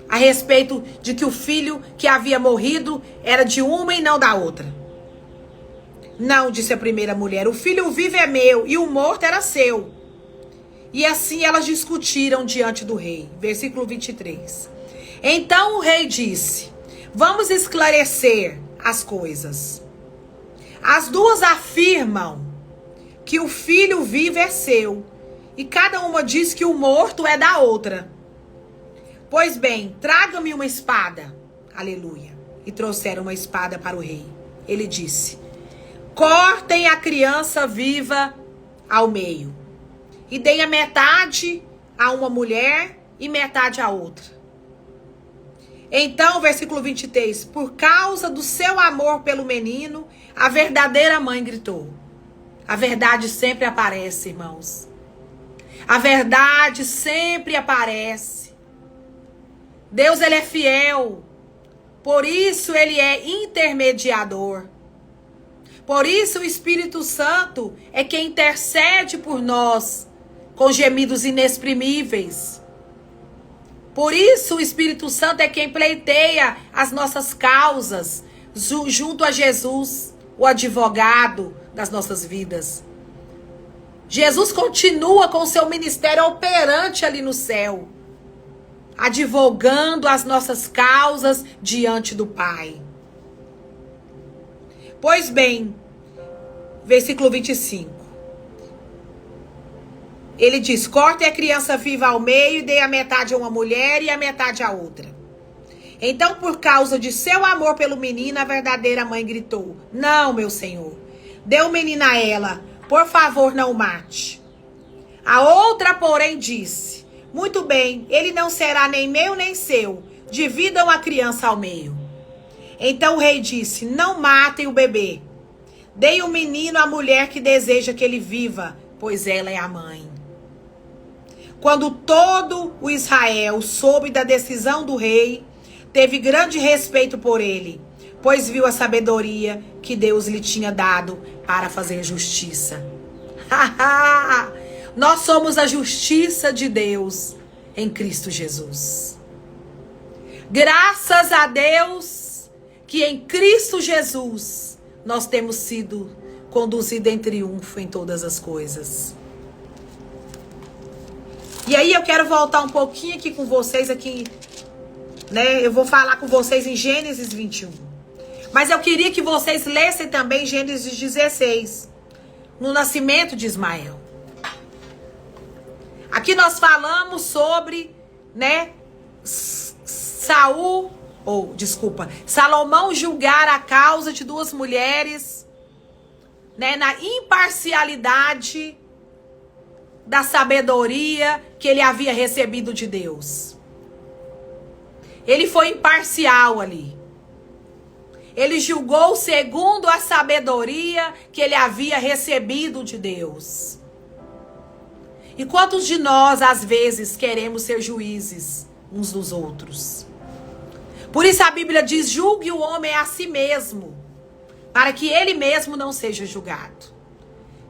a respeito de que o filho que havia morrido era de uma e não da outra. Não, disse a primeira mulher, o filho vivo é meu e o morto era seu. E assim elas discutiram diante do rei. Versículo 23. Então o rei disse, vamos esclarecer as coisas. As duas afirmam que o filho vivo é seu, e cada uma diz que o morto é da outra. Pois bem, traga-me uma espada. Aleluia. E trouxeram uma espada para o rei. Ele disse, cortem a criança viva ao meio, e deem a metade a uma mulher e metade a outra. Então, versículo 23, por causa do seu amor pelo menino, a verdadeira mãe gritou. A verdade sempre aparece, irmãos. A verdade sempre aparece. Deus, ele é fiel. Por isso, ele é intermediador. Por isso, o Espírito Santo é quem intercede por nós com gemidos inexprimíveis. Por isso, o Espírito Santo é quem pleiteia as nossas causas junto a Jesus, o advogado das nossas vidas. Jesus continua com o seu ministério operante ali no céu, advogando as nossas causas diante do Pai. Pois bem, versículo 25. Ele diz, corte a criança viva ao meio e dê a metade a uma mulher e a metade a outra. Então, por causa de seu amor pelo menino, a verdadeira mãe gritou, não, meu senhor, dê o menino a ela, por favor, não o mate. A outra, porém, disse, muito bem, ele não será nem meu nem seu, dividam a criança ao meio. Então o rei disse, não matem o bebê, deem o menino à mulher que deseja que ele viva, pois ela é a mãe. Quando todo o Israel soube da decisão do rei, teve grande respeito por ele, pois viu a sabedoria que Deus lhe tinha dado para fazer justiça. Nós somos a justiça de Deus em Cristo Jesus. Graças a Deus que em Cristo Jesus nós temos sido conduzidos em triunfo em todas as coisas. E aí eu quero voltar um pouquinho aqui com vocês aqui, né? Eu vou falar com vocês em Gênesis 21. Mas eu queria que vocês lessem também Gênesis 16, no nascimento de Ismael. Aqui nós falamos sobre, né, Salomão julgar a causa de duas mulheres, né, na imparcialidade da sabedoria que ele havia recebido de Deus. Ele foi imparcial ali. Ele julgou segundo a sabedoria que ele havia recebido de Deus. E quantos de nós, às vezes, queremos ser juízes uns dos outros? Por isso a Bíblia diz, julgue o homem a si mesmo, para que ele mesmo não seja julgado.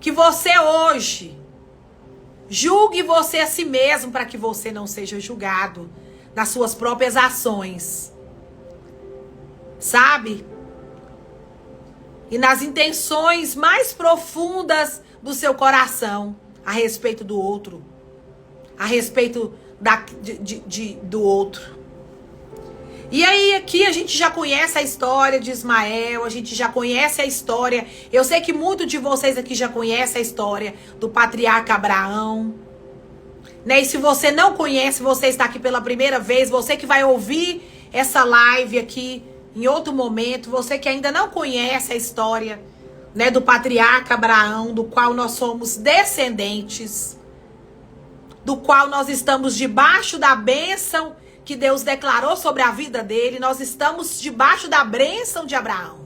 Que você hoje julgue você a si mesmo, para que você não seja julgado nas suas próprias ações. Sabe? E nas intenções mais profundas do seu coração a respeito do outro, a respeito do outro. E aí aqui a gente já conhece a história de Ismael, a gente já conhece a história, eu sei que muitos de vocês aqui já conhecem a história do patriarca Abraão, né? E se você não conhece, você está aqui pela primeira vez, você que vai ouvir essa live aqui em outro momento, você que ainda não conhece a história, né, do patriarca Abraão, do qual nós somos descendentes, do qual nós estamos debaixo da bênção que Deus declarou sobre a vida dele, nós estamos debaixo da bênção de Abraão.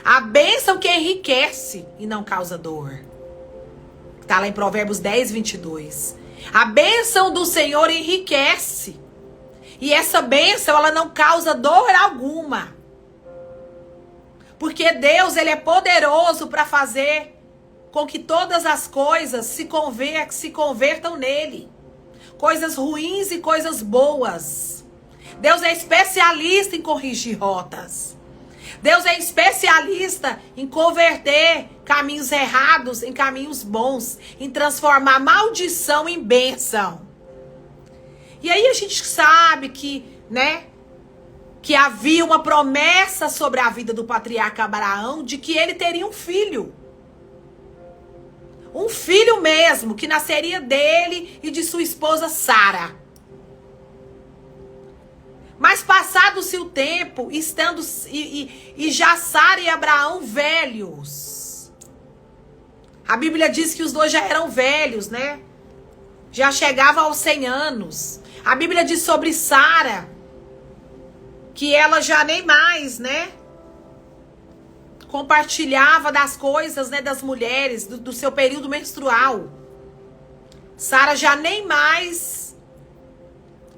A bênção que enriquece e não causa dor. Está lá em Provérbios 10, 22. A bênção do Senhor enriquece. E essa bênção, ela não causa dor alguma. Porque Deus, ele é poderoso para fazer com que todas as coisas se convertam nele. Coisas ruins e coisas boas. Deus é especialista em corrigir rotas. Deus é especialista em converter caminhos errados em caminhos bons, em transformar maldição em bênção. E aí a gente sabe que, né, que havia uma promessa sobre a vida do patriarca Abraão de que ele teria um filho. Um filho mesmo, que nasceria dele e de sua esposa Sara. Mas passado-se o tempo, estando e já Sara e Abraão velhos. A Bíblia diz que os dois já eram velhos, né? Já chegavam aos 100 anos. A Bíblia diz sobre Sara que ela já nem mais, né, compartilhava das coisas, né, das mulheres, do seu período menstrual. Sara já nem mais...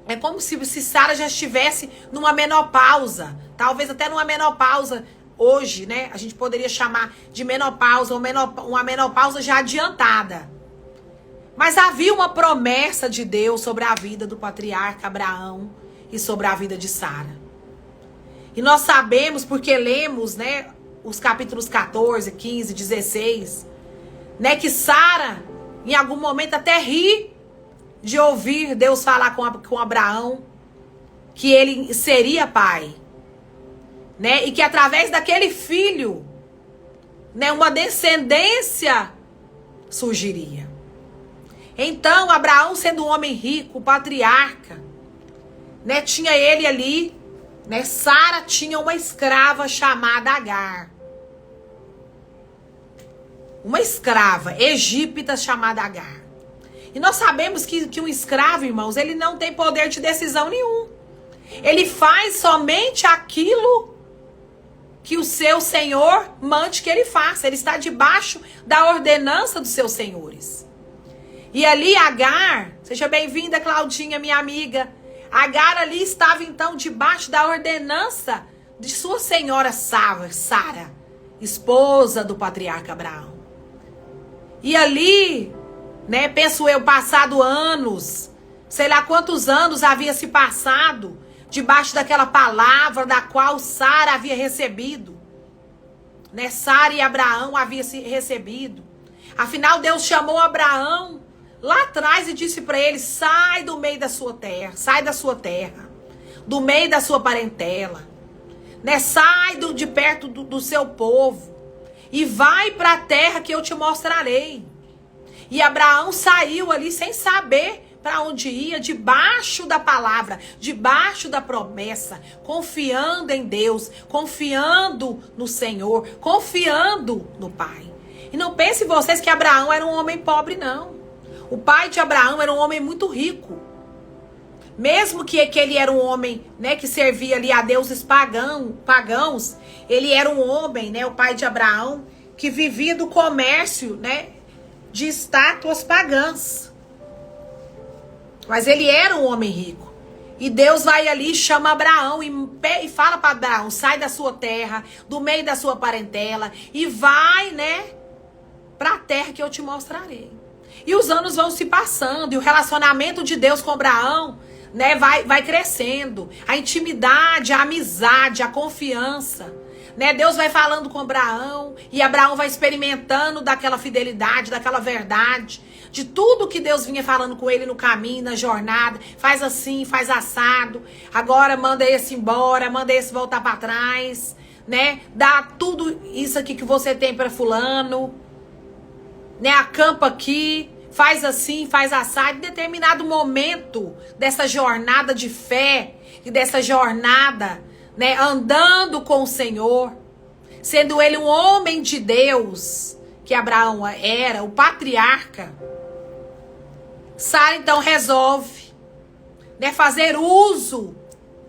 É como se Sara já estivesse numa menopausa. Talvez até numa menopausa hoje, né? A gente poderia chamar de menopausa, ou uma menopausa já adiantada. Mas havia uma promessa de Deus sobre a vida do patriarca Abraão e sobre a vida de Sara. E nós sabemos, porque lemos, né, os capítulos 14, 15, 16, né, que Sara, em algum momento, até ri de ouvir Deus falar com Abraão que ele seria pai, né? E que através daquele filho, né, uma descendência surgiria. Então, Abraão, sendo um homem rico, patriarca, né, tinha ele ali, né? Sara tinha uma escrava chamada Agar. Uma escrava egípcia chamada Agar. E nós sabemos que um escravo, irmãos, ele não tem poder de decisão nenhum. Ele faz somente aquilo que o seu senhor mande que ele faça. Ele está debaixo da ordenança dos seus senhores. E ali Agar, seja bem-vinda, Claudinha, minha amiga. Agar ali estava então debaixo da ordenança de sua senhora Sara, esposa do patriarca Abraão. E ali, né, penso eu, passado anos, sei lá quantos anos havia se passado, debaixo daquela palavra da qual Sara havia recebido, né, Sara e Abraão haviam se recebido. Afinal, Deus chamou Abraão lá atrás e disse para ele: sai do meio da sua terra, sai da sua terra, do meio da sua parentela, né, sai de perto do seu povo e vai para a terra que eu te mostrarei. E Abraão saiu ali sem saber para onde ia, debaixo da palavra, debaixo da promessa, confiando em Deus, confiando no Senhor, confiando no Pai. E não pense vocês que Abraão era um homem pobre, não. O pai de Abraão era um homem muito rico. Mesmo que ele era um homem, né, que servia ali a deuses pagãos, ele era um homem, né, o pai de Abraão, que vivia do comércio, né, de estátuas pagãs. Mas ele era um homem rico. E Deus vai ali, chama Abraão e fala para Abraão: sai da sua terra, do meio da sua parentela, e vai, né, para a terra que eu te mostrarei. E os anos vão se passando, e o relacionamento de Deus com Abraão, né, vai crescendo. A intimidade, a amizade, a confiança, né? Deus vai falando com Abraão, e Abraão vai experimentando daquela fidelidade, daquela verdade, de tudo que Deus vinha falando com ele no caminho, na jornada. Faz assim, faz assado, agora manda esse embora, manda esse voltar para trás, né? Dá tudo isso aqui que você tem para fulano, né? Acampa aqui, faz assim, faz assado. Em determinado momento dessa jornada de fé e dessa jornada, né, andando com o Senhor, sendo ele um homem de Deus, que Abraão era, o patriarca, Sara então resolve, né, fazer uso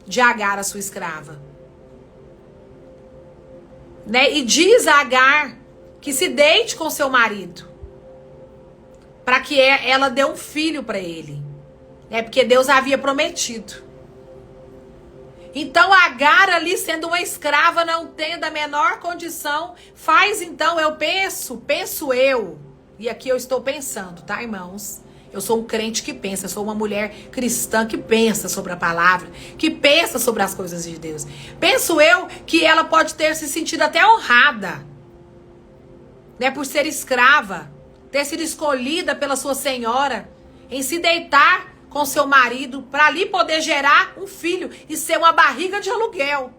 de Agar, a sua escrava, né, e diz a Agar que se deite com seu marido, para que ela dê um filho para ele, né, porque Deus havia prometido. Então Agar ali, sendo uma escrava, não tendo a menor condição, faz então, penso eu, e aqui eu estou pensando, tá, irmãos? Eu sou um crente que pensa, eu sou uma mulher cristã que pensa sobre a palavra, que pensa sobre as coisas de Deus. Penso eu que ela pode ter se sentido até honrada, né, por ser escrava, ter sido escolhida pela sua senhora, em se deitar com seu marido, para ali poder gerar um filho e ser uma barriga de aluguel.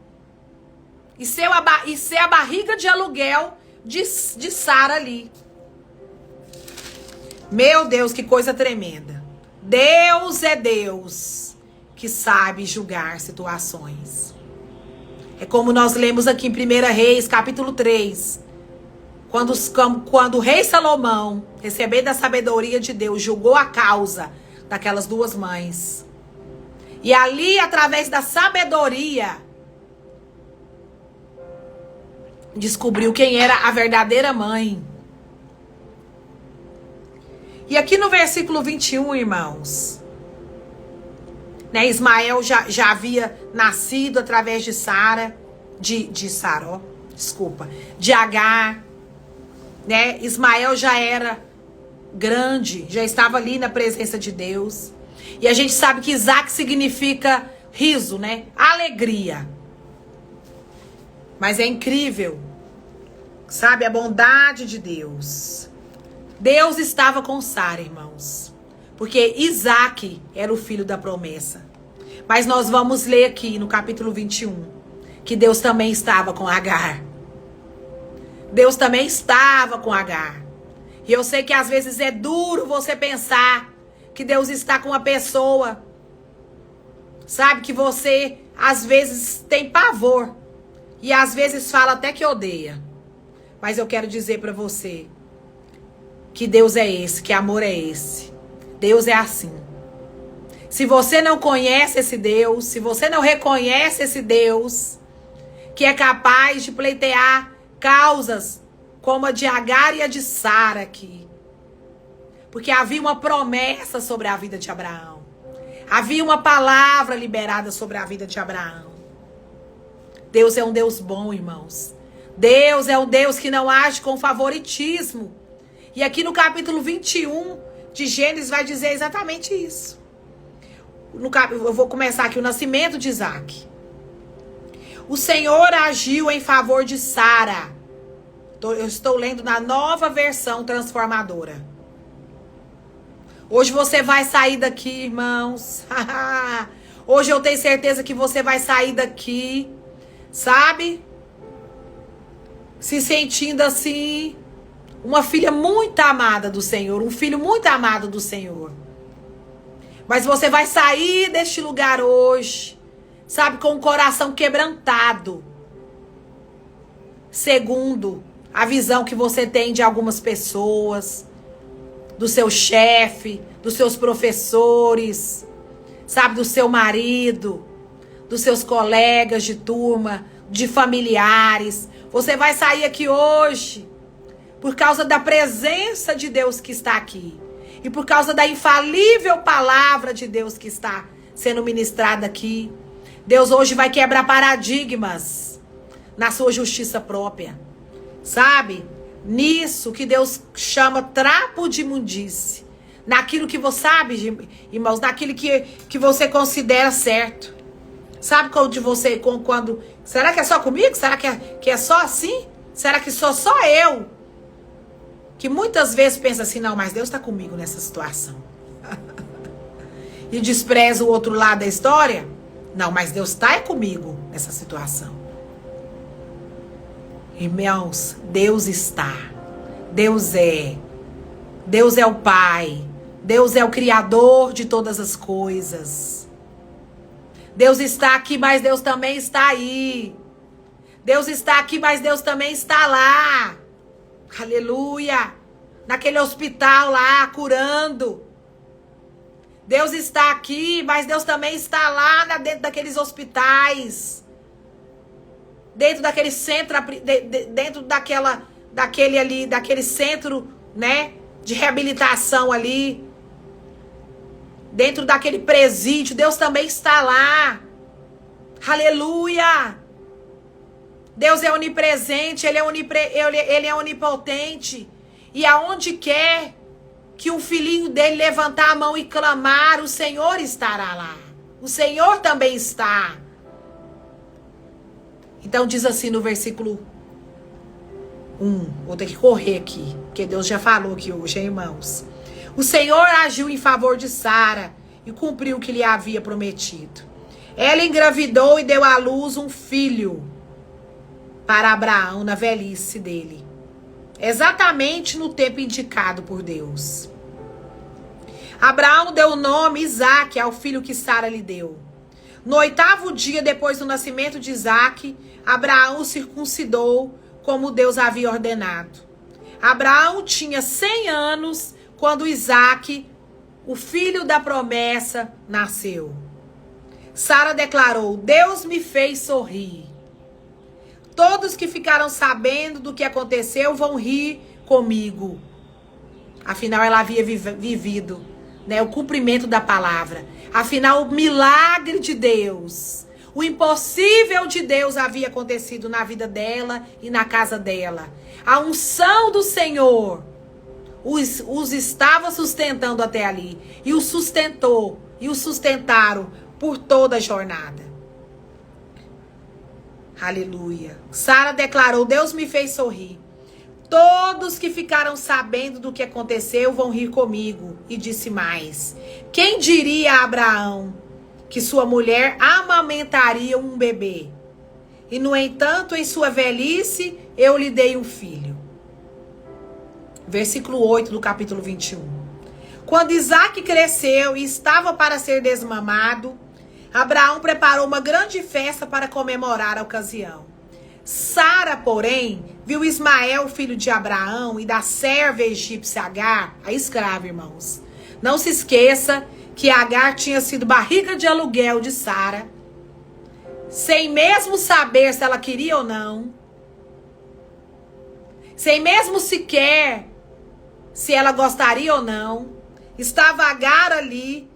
E ser a barriga de aluguel de Sara ali. Meu Deus, que coisa tremenda. Deus é Deus que sabe julgar situações. É como nós lemos aqui em 1 Reis, capítulo 3. Quando o rei Salomão, recebendo a sabedoria de Deus, julgou a causa daquelas duas mães. E ali, através da sabedoria, descobriu quem era a verdadeira mãe. E aqui no versículo 21, irmãos, né, Ismael já havia nascido através de de Agar, né? Ismael já era grande, já estava ali na presença de Deus. E a gente sabe que Isaac significa riso, né? Alegria. Mas é incrível, sabe, a bondade de Deus. Deus estava com Sara, irmãos, porque Isaac era o filho da promessa. Mas nós vamos ler aqui no capítulo 21 que Deus também estava com Agar. Deus também estava com Agar. E eu sei que às vezes é duro você pensar que Deus está com uma pessoa, sabe, que você às vezes tem pavor e às vezes fala até que odeia. Mas eu quero dizer para você que Deus é esse, que amor é esse. Deus é assim. Se você não conhece esse Deus, se você não reconhece esse Deus, que é capaz de pleitear causas como a de Agar e a de Sara aqui. Porque havia uma promessa sobre a vida de Abraão. Havia uma palavra liberada sobre a vida de Abraão. Deus é um Deus bom, irmãos. Deus é um Deus que não age com favoritismo. E aqui no capítulo 21 de Gênesis vai dizer exatamente isso. Eu vou começar aqui o nascimento de Isaac. O Senhor agiu em favor de Sara. Eu estou lendo na nova versão transformadora. Hoje você vai sair daqui, irmãos. Hoje eu tenho certeza que você vai sair daqui, sabe? Se sentindo assim, uma filha muito amada do Senhor, um filho muito amado do Senhor. Mas você vai sair deste lugar hoje, sabe, com o coração quebrantado. Segundo a visão que você tem de algumas pessoas, do seu chefe, dos seus professores, sabe, do seu marido, dos seus colegas de turma, de familiares. Você vai sair aqui hoje por causa da presença de Deus que está aqui. E por causa da infalível palavra de Deus que está sendo ministrada aqui. Deus hoje vai quebrar paradigmas na sua justiça própria. Sabe? Nisso que Deus chama trapo de imundície. Naquilo que você sabe, irmãos, naquilo que você considera certo. Sabe quando será que é só comigo? Será que é só assim? Será que sou só eu? Que muitas vezes pensa assim, não, mas Deus está comigo nessa situação. E despreza o outro lado da história. Não, mas Deus está comigo nessa situação. Irmãos, Deus está. Deus é. Deus é o Pai. Deus é o Criador de todas as coisas. Deus está aqui, mas Deus também está aí. Deus está aqui, mas Deus também está lá. Aleluia. Naquele hospital lá, curando. Deus está aqui, mas Deus também está lá dentro daqueles hospitais. Dentro daquele centro, dentro daquele centro, né, de reabilitação ali. Dentro daquele presídio, Deus também está lá. Aleluia. Deus é onipresente, Ele é onipotente. E aonde quer que o filhinho dele levantar a mão e clamar, o Senhor estará lá. O Senhor também está. Então diz assim no versículo 1. Vou ter que correr aqui, porque Deus já falou aqui hoje, hein, irmãos? O Senhor agiu em favor de Sara e cumpriu o que lhe havia prometido. Ela engravidou e deu à luz um filho para Abraão na velhice dele. Exatamente no tempo indicado por Deus. Abraão deu o nome Isaque ao filho que Sara lhe deu. No 8º dia depois do nascimento de Isaque, Abraão o circuncidou como Deus havia ordenado. Abraão tinha 100 anos quando Isaque, o filho da promessa, nasceu. Sara declarou: Deus me fez sorrir. Todos que ficaram sabendo do que aconteceu vão rir comigo. Afinal, ela havia vivido, né, o cumprimento da palavra. Afinal, o milagre de Deus, o impossível de Deus havia acontecido na vida dela e na casa dela. A unção do Senhor os estava sustentando até ali. E os sustentou, e os sustentaram por toda a jornada. Aleluia. Sara declarou: Deus me fez sorrir. Todos que ficaram sabendo do que aconteceu vão rir comigo. E disse mais: quem diria a Abraão que sua mulher amamentaria um bebê? E no entanto, em sua velhice, eu lhe dei um filho. Versículo 8 do capítulo 21. Quando Isaque cresceu e estava para ser desmamado, Abraão preparou uma grande festa para comemorar a ocasião. Sara, porém, viu Ismael, filho de Abraão, e da serva egípcia Agar, a escrava, irmãos. Não se esqueça que Agar tinha sido barriga de aluguel de Sara, sem mesmo saber se ela queria ou não, sem mesmo sequer se ela gostaria ou não. Estava Agar ali,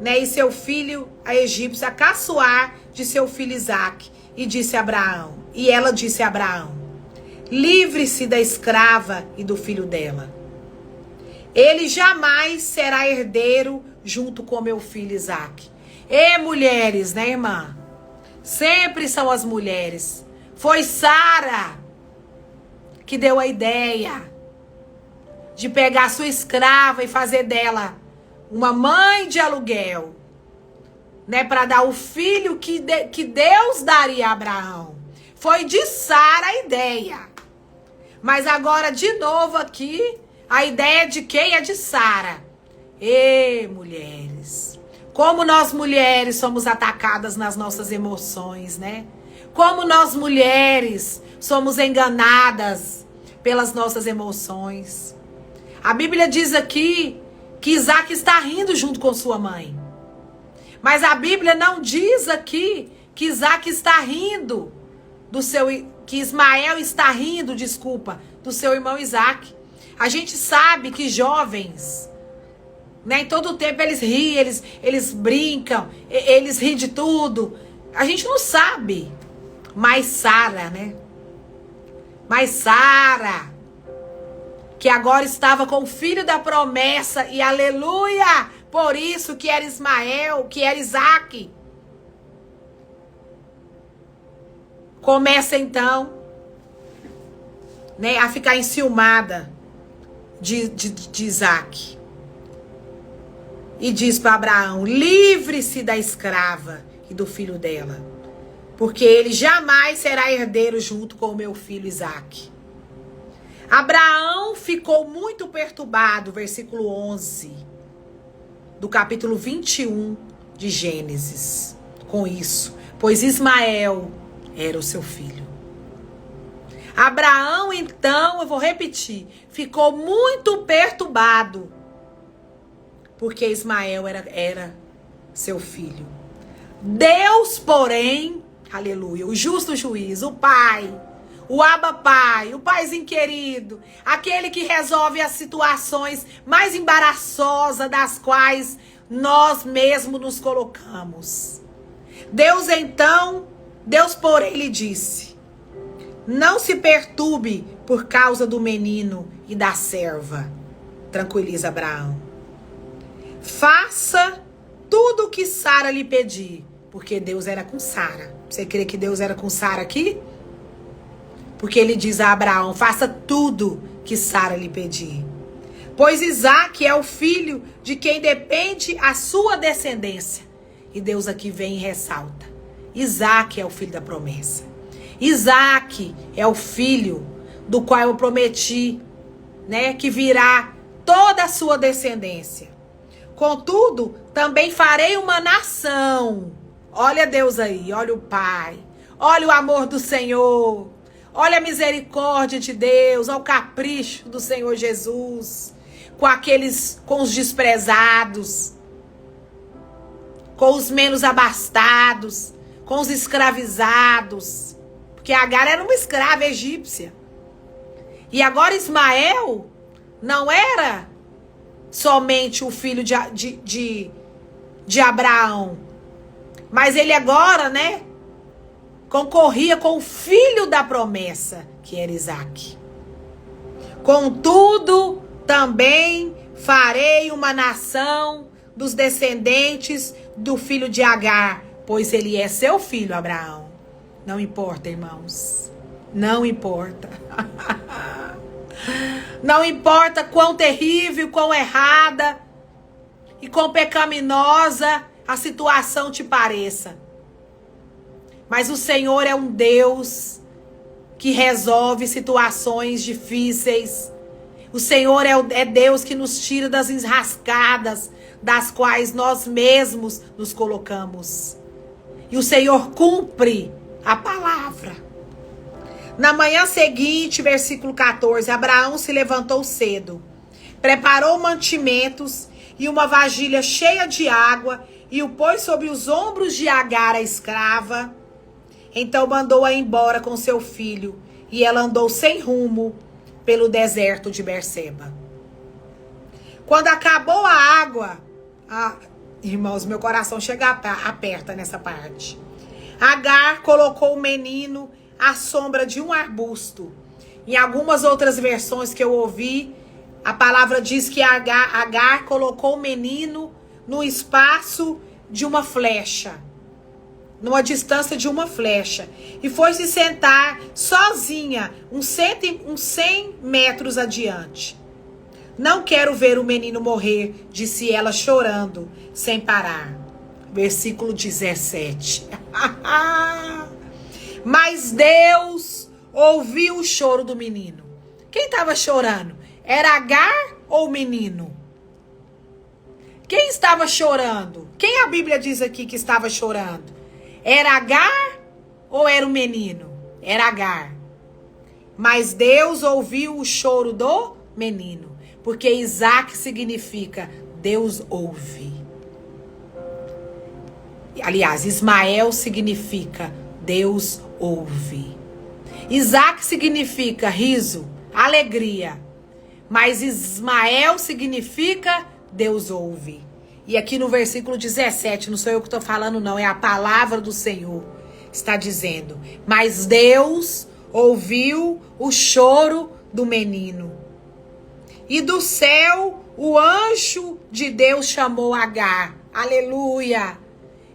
né, e seu filho, a egípcia, a caçoar de seu filho Isaque. E disse a Abraão, e ela disse a Abraão: livre-se da escrava e do filho dela. Ele jamais será herdeiro junto com meu filho Isaque. E mulheres, né, irmã? Sempre são as mulheres. Foi Sara que deu a ideia de pegar sua escrava e fazer dela uma mãe de aluguel, né, para dar o filho que Deus daria a Abraão. Foi de Sara a ideia. Mas agora, de novo aqui, a ideia de quem? É de Sara. E mulheres, como nós mulheres somos atacadas nas nossas emoções, né? Como nós mulheres somos enganadas pelas nossas emoções. A Bíblia diz aqui que Isaque está rindo junto com sua mãe. Mas a Bíblia não diz aqui que Isaque está rindo que Ismael está rindo, do seu irmão Isaque. A gente sabe que jovens, né, em todo o tempo eles riem, eles brincam, eles riem de tudo. A gente não sabe. Mas Sara, né? Mas Sara, que agora estava com o filho da promessa, e aleluia, por isso que era Ismael, que era Isaque. Começa então, né, a ficar enciumada de Isaque. E diz para Abraão: livre-se da escrava e do filho dela, porque ele jamais será herdeiro junto com o meu filho Isaque. Abraão ficou muito perturbado, versículo 11 do capítulo 21 de Gênesis, com isso, pois Ismael era o seu filho. Abraão, então, eu vou repetir, ficou muito perturbado, porque Ismael era seu filho. Deus, porém, aleluia, o justo juiz, o Pai, o Abba Pai, o Paizinho querido, aquele que resolve as situações mais embaraçosas das quais nós mesmos nos colocamos. Deus, porém, lhe disse: não se perturbe por causa do menino e da serva. tranquiliza Abraão. Faça tudo o que Sara lhe pedir. Porque Deus era com Sara. Você crê que Deus era com Sara aqui? Porque ele diz a Abraão, faça tudo que Sara lhe pedir. Pois Isaque é o filho de quem depende a sua descendência. E Deus aqui vem e ressalta. Isaque é o filho da promessa. Isaque é o filho do qual eu prometi, né, que virá toda a sua descendência. Contudo, também farei uma nação. Olha Deus aí, olha o Pai. Olha o amor do Senhor. Olha a misericórdia de Deus, olha o capricho do Senhor Jesus. Com os desprezados, com os menos abastados, com os escravizados. Porque Agar era uma escrava egípcia. E agora Ismael não era somente o filho de Abraão. Mas ele agora, né, concorria com o filho da promessa, que era Isaque. Contudo, também farei uma nação dos descendentes do filho de Agar, pois ele é seu filho, Abraão. Não importa, irmãos. Não importa. Não importa quão terrível, quão errada e quão pecaminosa a situação te pareça. Mas o Senhor é um Deus que resolve situações difíceis. O Senhor é Deus que nos tira das enrascadas das quais nós mesmos nos colocamos. E o Senhor cumpre a palavra. Na manhã seguinte, versículo 14, Abraão se levantou cedo, preparou mantimentos e uma vasilha cheia de água e o pôs sobre os ombros de Agar, a escrava. Então mandou-a embora com seu filho e ela andou sem rumo pelo deserto de Berseba. Quando acabou a água, irmãos, meu coração aperta nessa parte. Agar colocou o menino à sombra de um arbusto. Em algumas outras versões que eu ouvi, a palavra diz que Agar colocou o menino no espaço de uma flecha, numa distância de uma flecha, e foi se sentar sozinha uns 100 metros adiante. Não quero ver o menino morrer, disse ela chorando sem parar. Versículo 17. Mas Deus ouviu o choro do menino. Quem estava chorando? Era Agar ou o menino? Quem estava chorando? Quem a Bíblia diz aqui que estava chorando? Era Agar ou era o menino? Era Agar. Mas Deus ouviu o choro do menino. Porque Isaque significa Deus ouve. Aliás, Ismael significa Deus ouve. Isaque significa riso, alegria. Mas Ismael significa Deus ouve. E aqui no versículo 17, não sou eu que estou falando não, é a palavra do Senhor. Está dizendo, mas Deus ouviu o choro do menino. E do céu o anjo de Deus chamou Agar. Aleluia!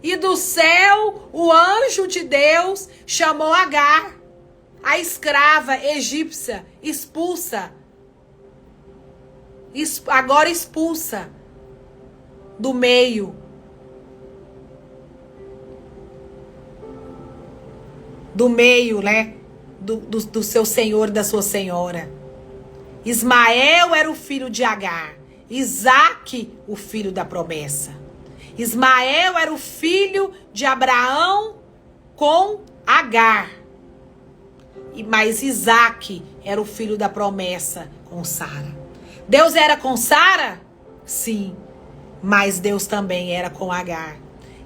E do céu o anjo de Deus chamou Agar, a escrava egípcia, expulsa. Agora expulsa do meio. Do meio, né? Do seu senhor e da sua senhora. Ismael era o filho de Agar. Isaque, o filho da promessa. Ismael era o filho de Abraão com Agar. Mas Isaque era o filho da promessa com Sara. Deus era com Sara? Sim. Mas Deus também era com Agar.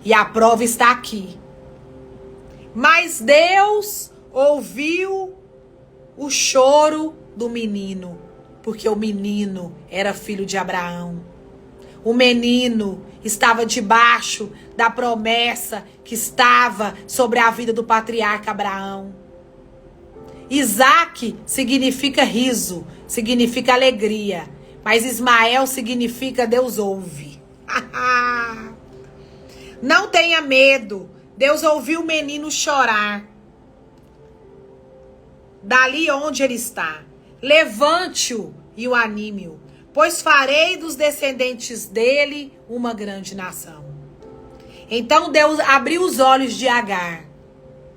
E a prova está aqui. Mas Deus ouviu o choro do menino. Porque o menino era filho de Abraão. O menino estava debaixo da promessa que estava sobre a vida do patriarca Abraão. Isaque significa riso, significa alegria. Mas Ismael significa Deus ouve. Não tenha medo. Deus ouviu o menino chorar. Dali onde ele está. Levante-o e o anime-o, pois farei dos descendentes dele uma grande nação. Então Deus abriu os olhos de Agar,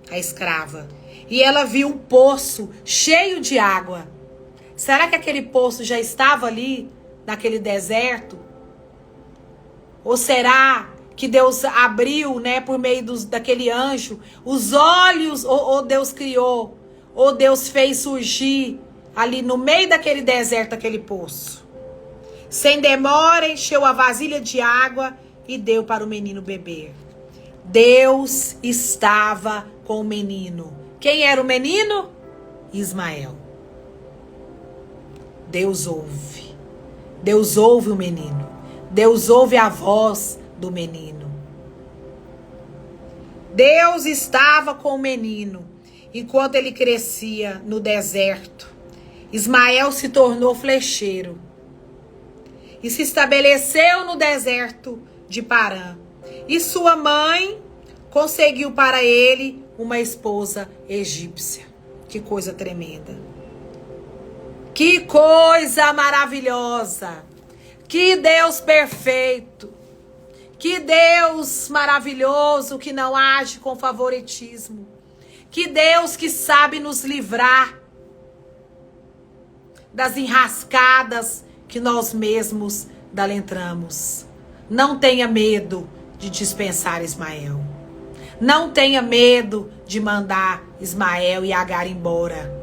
a escrava, e ela viu um poço cheio de água. Será que aquele poço já estava ali, naquele deserto? Ou será que Deus abriu, né, por meio daquele anjo, os olhos, ou Deus criou, ou Deus fez surgir ali no meio daquele deserto, aquele poço? Sem demora, encheu a vasilha de água e deu para o menino beber. Deus estava com o menino. Quem era o menino? Ismael. Deus ouve. Deus ouve o menino. Deus ouve a voz do menino. Deus estava com o menino enquanto ele crescia no deserto. Ismael se tornou flecheiro e se estabeleceu no deserto de Parã. E sua mãe conseguiu para ele uma esposa egípcia. Que coisa tremenda. Que coisa maravilhosa. Que Deus perfeito. Que Deus maravilhoso que não age com favoritismo. Que Deus que sabe nos livrar das enrascadas que nós mesmos entramos. Não tenha medo de dispensar Ismael. Não tenha medo de mandar Ismael e Agar embora.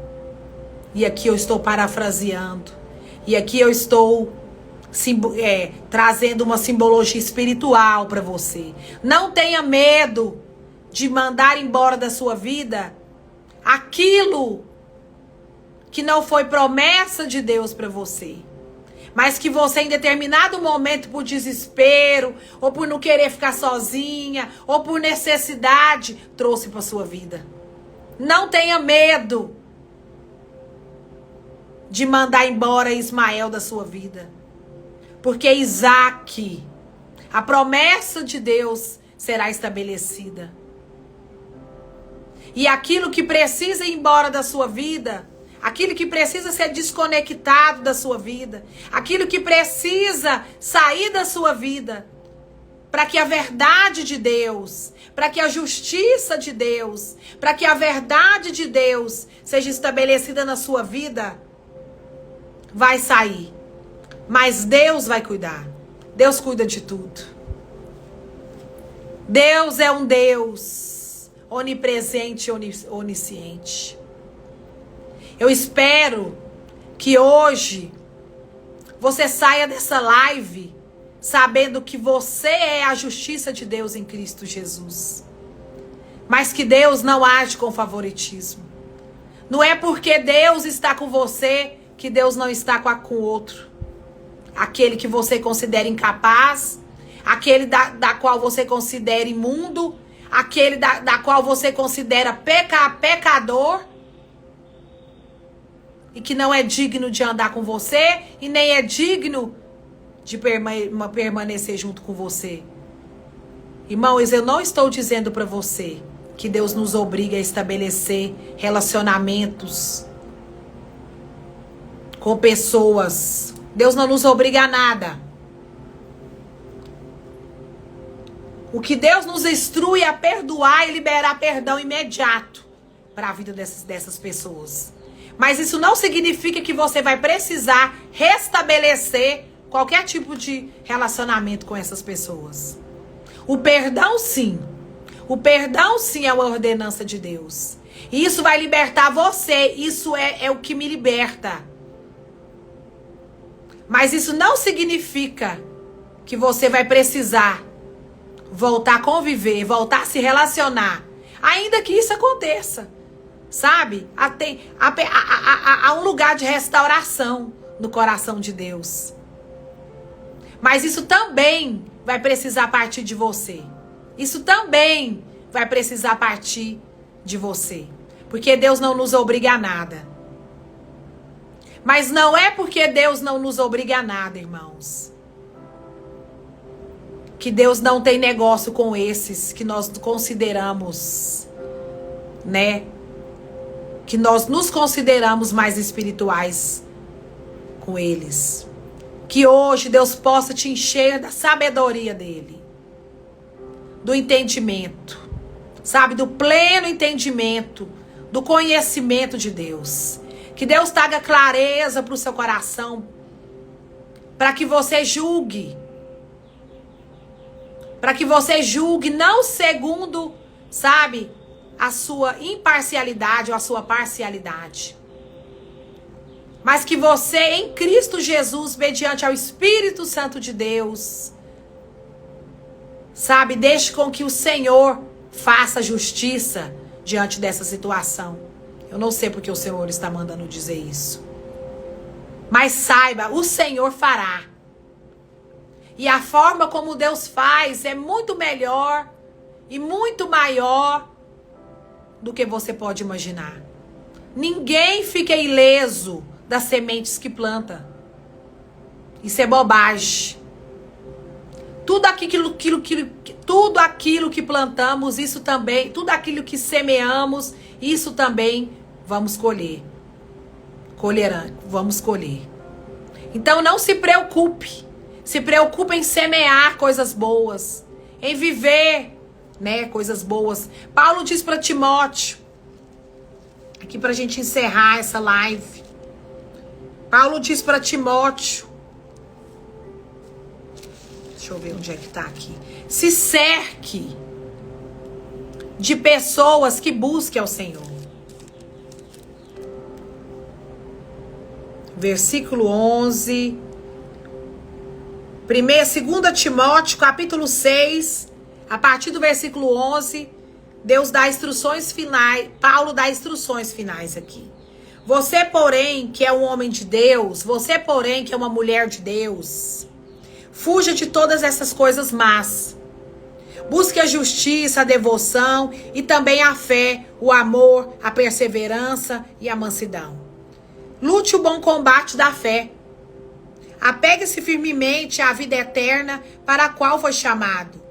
E aqui eu estou parafraseando. E aqui eu estou trazendo uma simbologia espiritual para você. Não tenha medo de mandar embora da sua vida aquilo que não foi promessa de Deus para você. Mas que você, em determinado momento, por desespero, ou por não querer ficar sozinha, ou por necessidade, trouxe para sua vida. Não tenha medo de mandar embora Ismael da sua vida. Porque Isaac, a promessa de Deus, será estabelecida. E aquilo que precisa ir embora da sua vida, aquilo que precisa ser desconectado da sua vida, aquilo que precisa sair da sua vida, para que a verdade de Deus, para que a justiça de Deus, para que a verdade de Deus seja estabelecida na sua vida, vai sair. Mas Deus vai cuidar. Deus cuida de tudo. Deus é um Deus onipresente e onisciente. Eu espero que hoje você saia dessa live sabendo que você é a justiça de Deus em Cristo Jesus. Mas que Deus não age com favoritismo. Não é porque Deus está com você que Deus não está com o outro. Aquele que você considera incapaz, aquele da qual você considera imundo, aquele da qual você considera pecador, e que não é digno de andar com você, e nem é digno de permanecer junto com você. Irmãos, eu não estou dizendo para você que Deus nos obriga a estabelecer relacionamentos com pessoas. Deus não nos obriga a nada. O que Deus nos instrui é a perdoar e liberar perdão imediato para a vida dessas pessoas. Mas isso não significa que você vai precisar restabelecer qualquer tipo de relacionamento com essas pessoas. O perdão, sim. O perdão, sim, é uma ordenança de Deus. E isso vai libertar você. Isso é o que me liberta. Mas isso não significa que você vai precisar voltar a conviver, voltar a se relacionar. Ainda que isso aconteça. Sabe? Há um lugar de restauração no coração de Deus. Mas isso também vai precisar partir de você. Isso também vai precisar partir de você. Porque Deus não nos obriga a nada. Mas não é porque Deus não nos obriga a nada, irmãos, que Deus não tem negócio com esses que nós consideramos, né? Que nós nos consideramos mais espirituais com eles. Que hoje Deus possa te encher da sabedoria dele, do entendimento, sabe? Do pleno entendimento, do conhecimento de Deus. Que Deus traga clareza para o seu coração, para que você julgue. Para que você julgue não segundo, sabe, a sua imparcialidade ou a sua parcialidade. Mas que você, em Cristo Jesus, mediante ao Espírito Santo de Deus, sabe, deixe com que o Senhor faça justiça diante dessa situação. Eu não sei porque o Senhor está mandando dizer isso. Mas saiba, o Senhor fará. E a forma como Deus faz é muito melhor e muito maior do que você pode imaginar. Ninguém fica ileso das sementes que planta. Isso é bobagem. Tudo aquilo que plantamos, isso também, tudo aquilo que semeamos, isso também vamos colher. Vamos colher. Então não se preocupe. Se preocupe em semear coisas boas, em viver, né, coisas boas. Paulo diz para Timóteo, aqui para a gente encerrar essa live. Paulo diz para Timóteo, deixa eu ver onde é que tá aqui. Se cerque de pessoas que busquem ao Senhor. Versículo 11. 2 Timóteo, capítulo 6, a partir do versículo 11, Deus dá instruções finais, Paulo dá instruções finais aqui. Você, porém, que é um homem de Deus, você, porém, que é uma mulher de Deus, fuja de todas essas coisas más. Busque a justiça, a devoção e também a fé, o amor, a perseverança e a mansidão. Lute o bom combate da fé. Apegue-se firmemente à vida eterna para a qual foi chamado,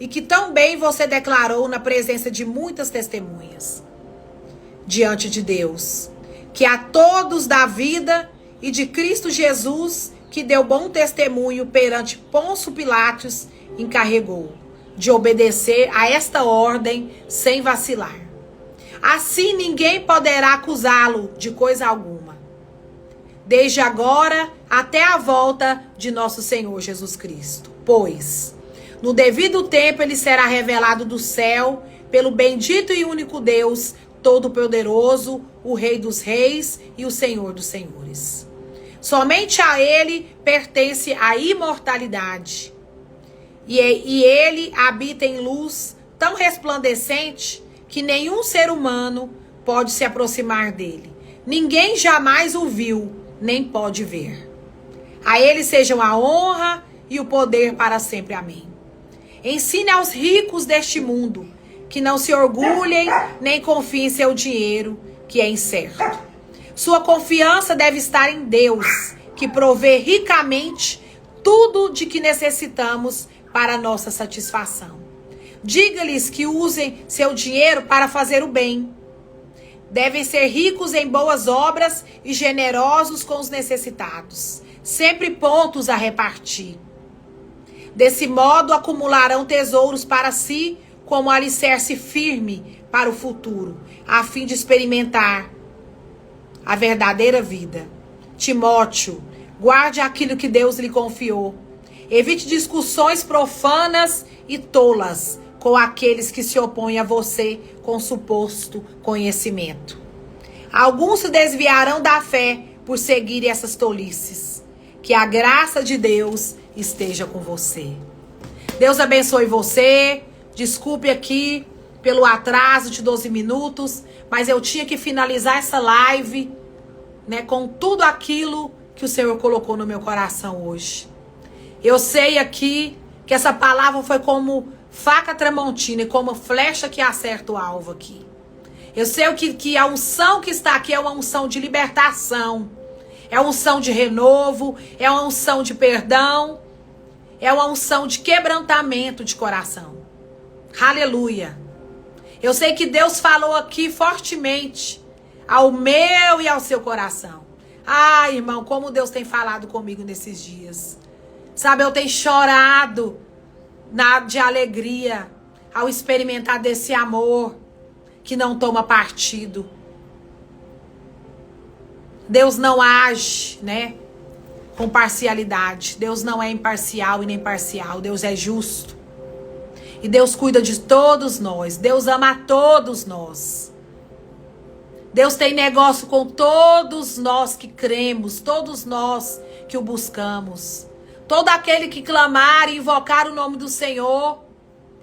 e que tão bem você declarou na presença de muitas testemunhas diante de Deus, que a todos da vida e de Cristo Jesus, que deu bom testemunho perante Pôncio Pilatos, encarregou de obedecer a esta ordem sem vacilar. Assim ninguém poderá acusá-lo de coisa alguma, desde agora até a volta de nosso Senhor Jesus Cristo. Pois, no devido tempo, ele será revelado do céu pelo bendito e único Deus, Todo-Poderoso, o Rei dos Reis e o Senhor dos Senhores. Somente a ele pertence a imortalidade. E ele habita em luz tão resplandecente que nenhum ser humano pode se aproximar dele. Ninguém jamais o viu, nem pode ver. A ele sejam a honra e o poder para sempre. Amém. Ensine aos ricos deste mundo que não se orgulhem nem confiem em seu dinheiro, que é incerto. Sua confiança deve estar em Deus, que provê ricamente tudo de que necessitamos para nossa satisfação. Diga-lhes que usem seu dinheiro para fazer o bem. Devem ser ricos em boas obras e generosos com os necessitados, sempre prontos a repartir. Desse modo, acumularão tesouros para si como alicerce firme para o futuro, a fim de experimentar a verdadeira vida. Timóteo, guarde aquilo que Deus lhe confiou. Evite discussões profanas e tolas com aqueles que se opõem a você com suposto conhecimento. Alguns se desviarão da fé por seguir essas tolices. Que a graça de Deus esteja com você. Deus abençoe você. Desculpe aqui pelo atraso de 12 minutos, mas eu tinha que finalizar essa live, né, com tudo aquilo que o Senhor colocou no meu coração hoje. Eu sei aqui que essa palavra foi como faca tramontina e como flecha que acerta o alvo aqui. Eu sei que a unção que está aqui é uma unção de libertação. É uma unção de renovo, é uma unção de perdão, é uma unção de quebrantamento de coração. Aleluia. Eu sei que Deus falou aqui fortemente ao meu e ao seu coração. Ah, irmão, como Deus tem falado comigo nesses dias. Sabe, eu tenho chorado de alegria ao experimentar desse amor que não toma partido. Deus não age, né, com parcialidade. Deus não é imparcial e nem parcial. Deus é justo. E Deus cuida de todos nós. Deus ama a todos nós. Deus tem negócio com todos nós que cremos, todos nós que o buscamos. Todo aquele que clamar e invocar o nome do Senhor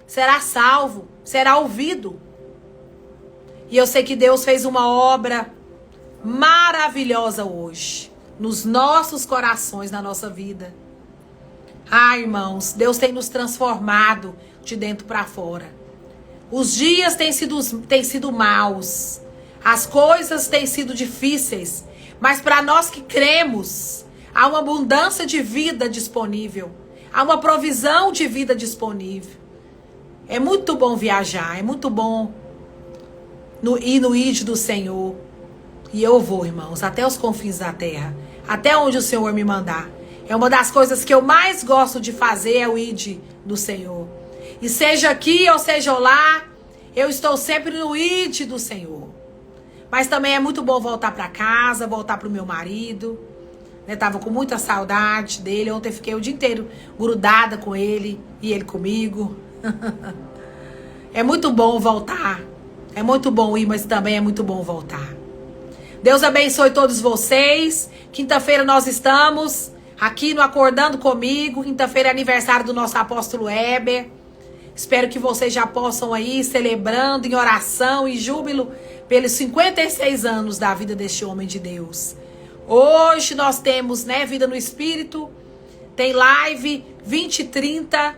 será salvo, será ouvido. E eu sei que Deus fez uma obra maravilhosa hoje, nos nossos corações, na nossa vida. Ah, irmãos, Deus tem nos transformado de dentro para fora. Os dias têm sido maus, as coisas têm sido difíceis, mas para nós que cremos, há uma abundância de vida disponível, há uma provisão de vida disponível. É muito bom viajar, é muito bom ir no ID do Senhor. E eu vou, irmãos, até os confins da terra, até onde o Senhor me mandar. É uma das coisas que eu mais gosto de fazer, é o ID do Senhor. E seja aqui ou seja lá, eu estou sempre no ID do Senhor. Mas também é muito bom voltar para casa, voltar para o meu marido. Né? Tava com muita saudade dele. Ontem fiquei o dia inteiro grudada com ele e ele comigo. É muito bom voltar. É muito bom ir, mas também é muito bom voltar. Deus abençoe todos vocês. Quinta-feira nós estamos aqui no Acordando Comigo. Quinta-feira é aniversário do nosso apóstolo Heber. Espero que vocês já possam aí celebrando em oração e júbilo pelos 56 anos da vida deste homem de Deus. Hoje nós temos, né, Vida no Espírito. Tem live 20 e 30,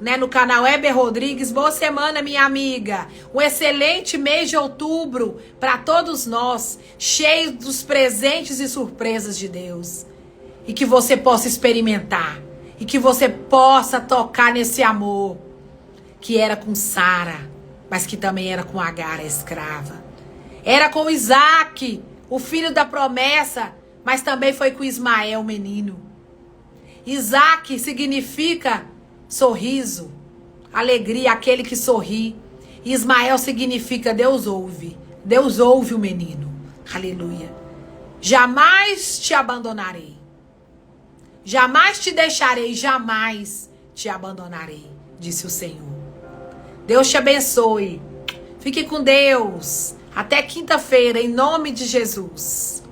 né, no canal Heber Rodrigues. Boa semana, minha amiga. Um excelente mês de outubro para todos nós, cheio dos presentes e surpresas de Deus. E que você possa experimentar. E que você possa tocar nesse amor que era com Sara, mas que também era com Agar, a escrava. Era com Isaac, o filho da promessa, mas também foi com Ismael, o menino. Isaac significa sorriso, alegria, aquele que sorri. Ismael significa Deus ouve o menino. Aleluia. Jamais te abandonarei. Jamais te deixarei, jamais te abandonarei, disse o Senhor. Deus te abençoe. Fique com Deus. Até quinta-feira, em nome de Jesus.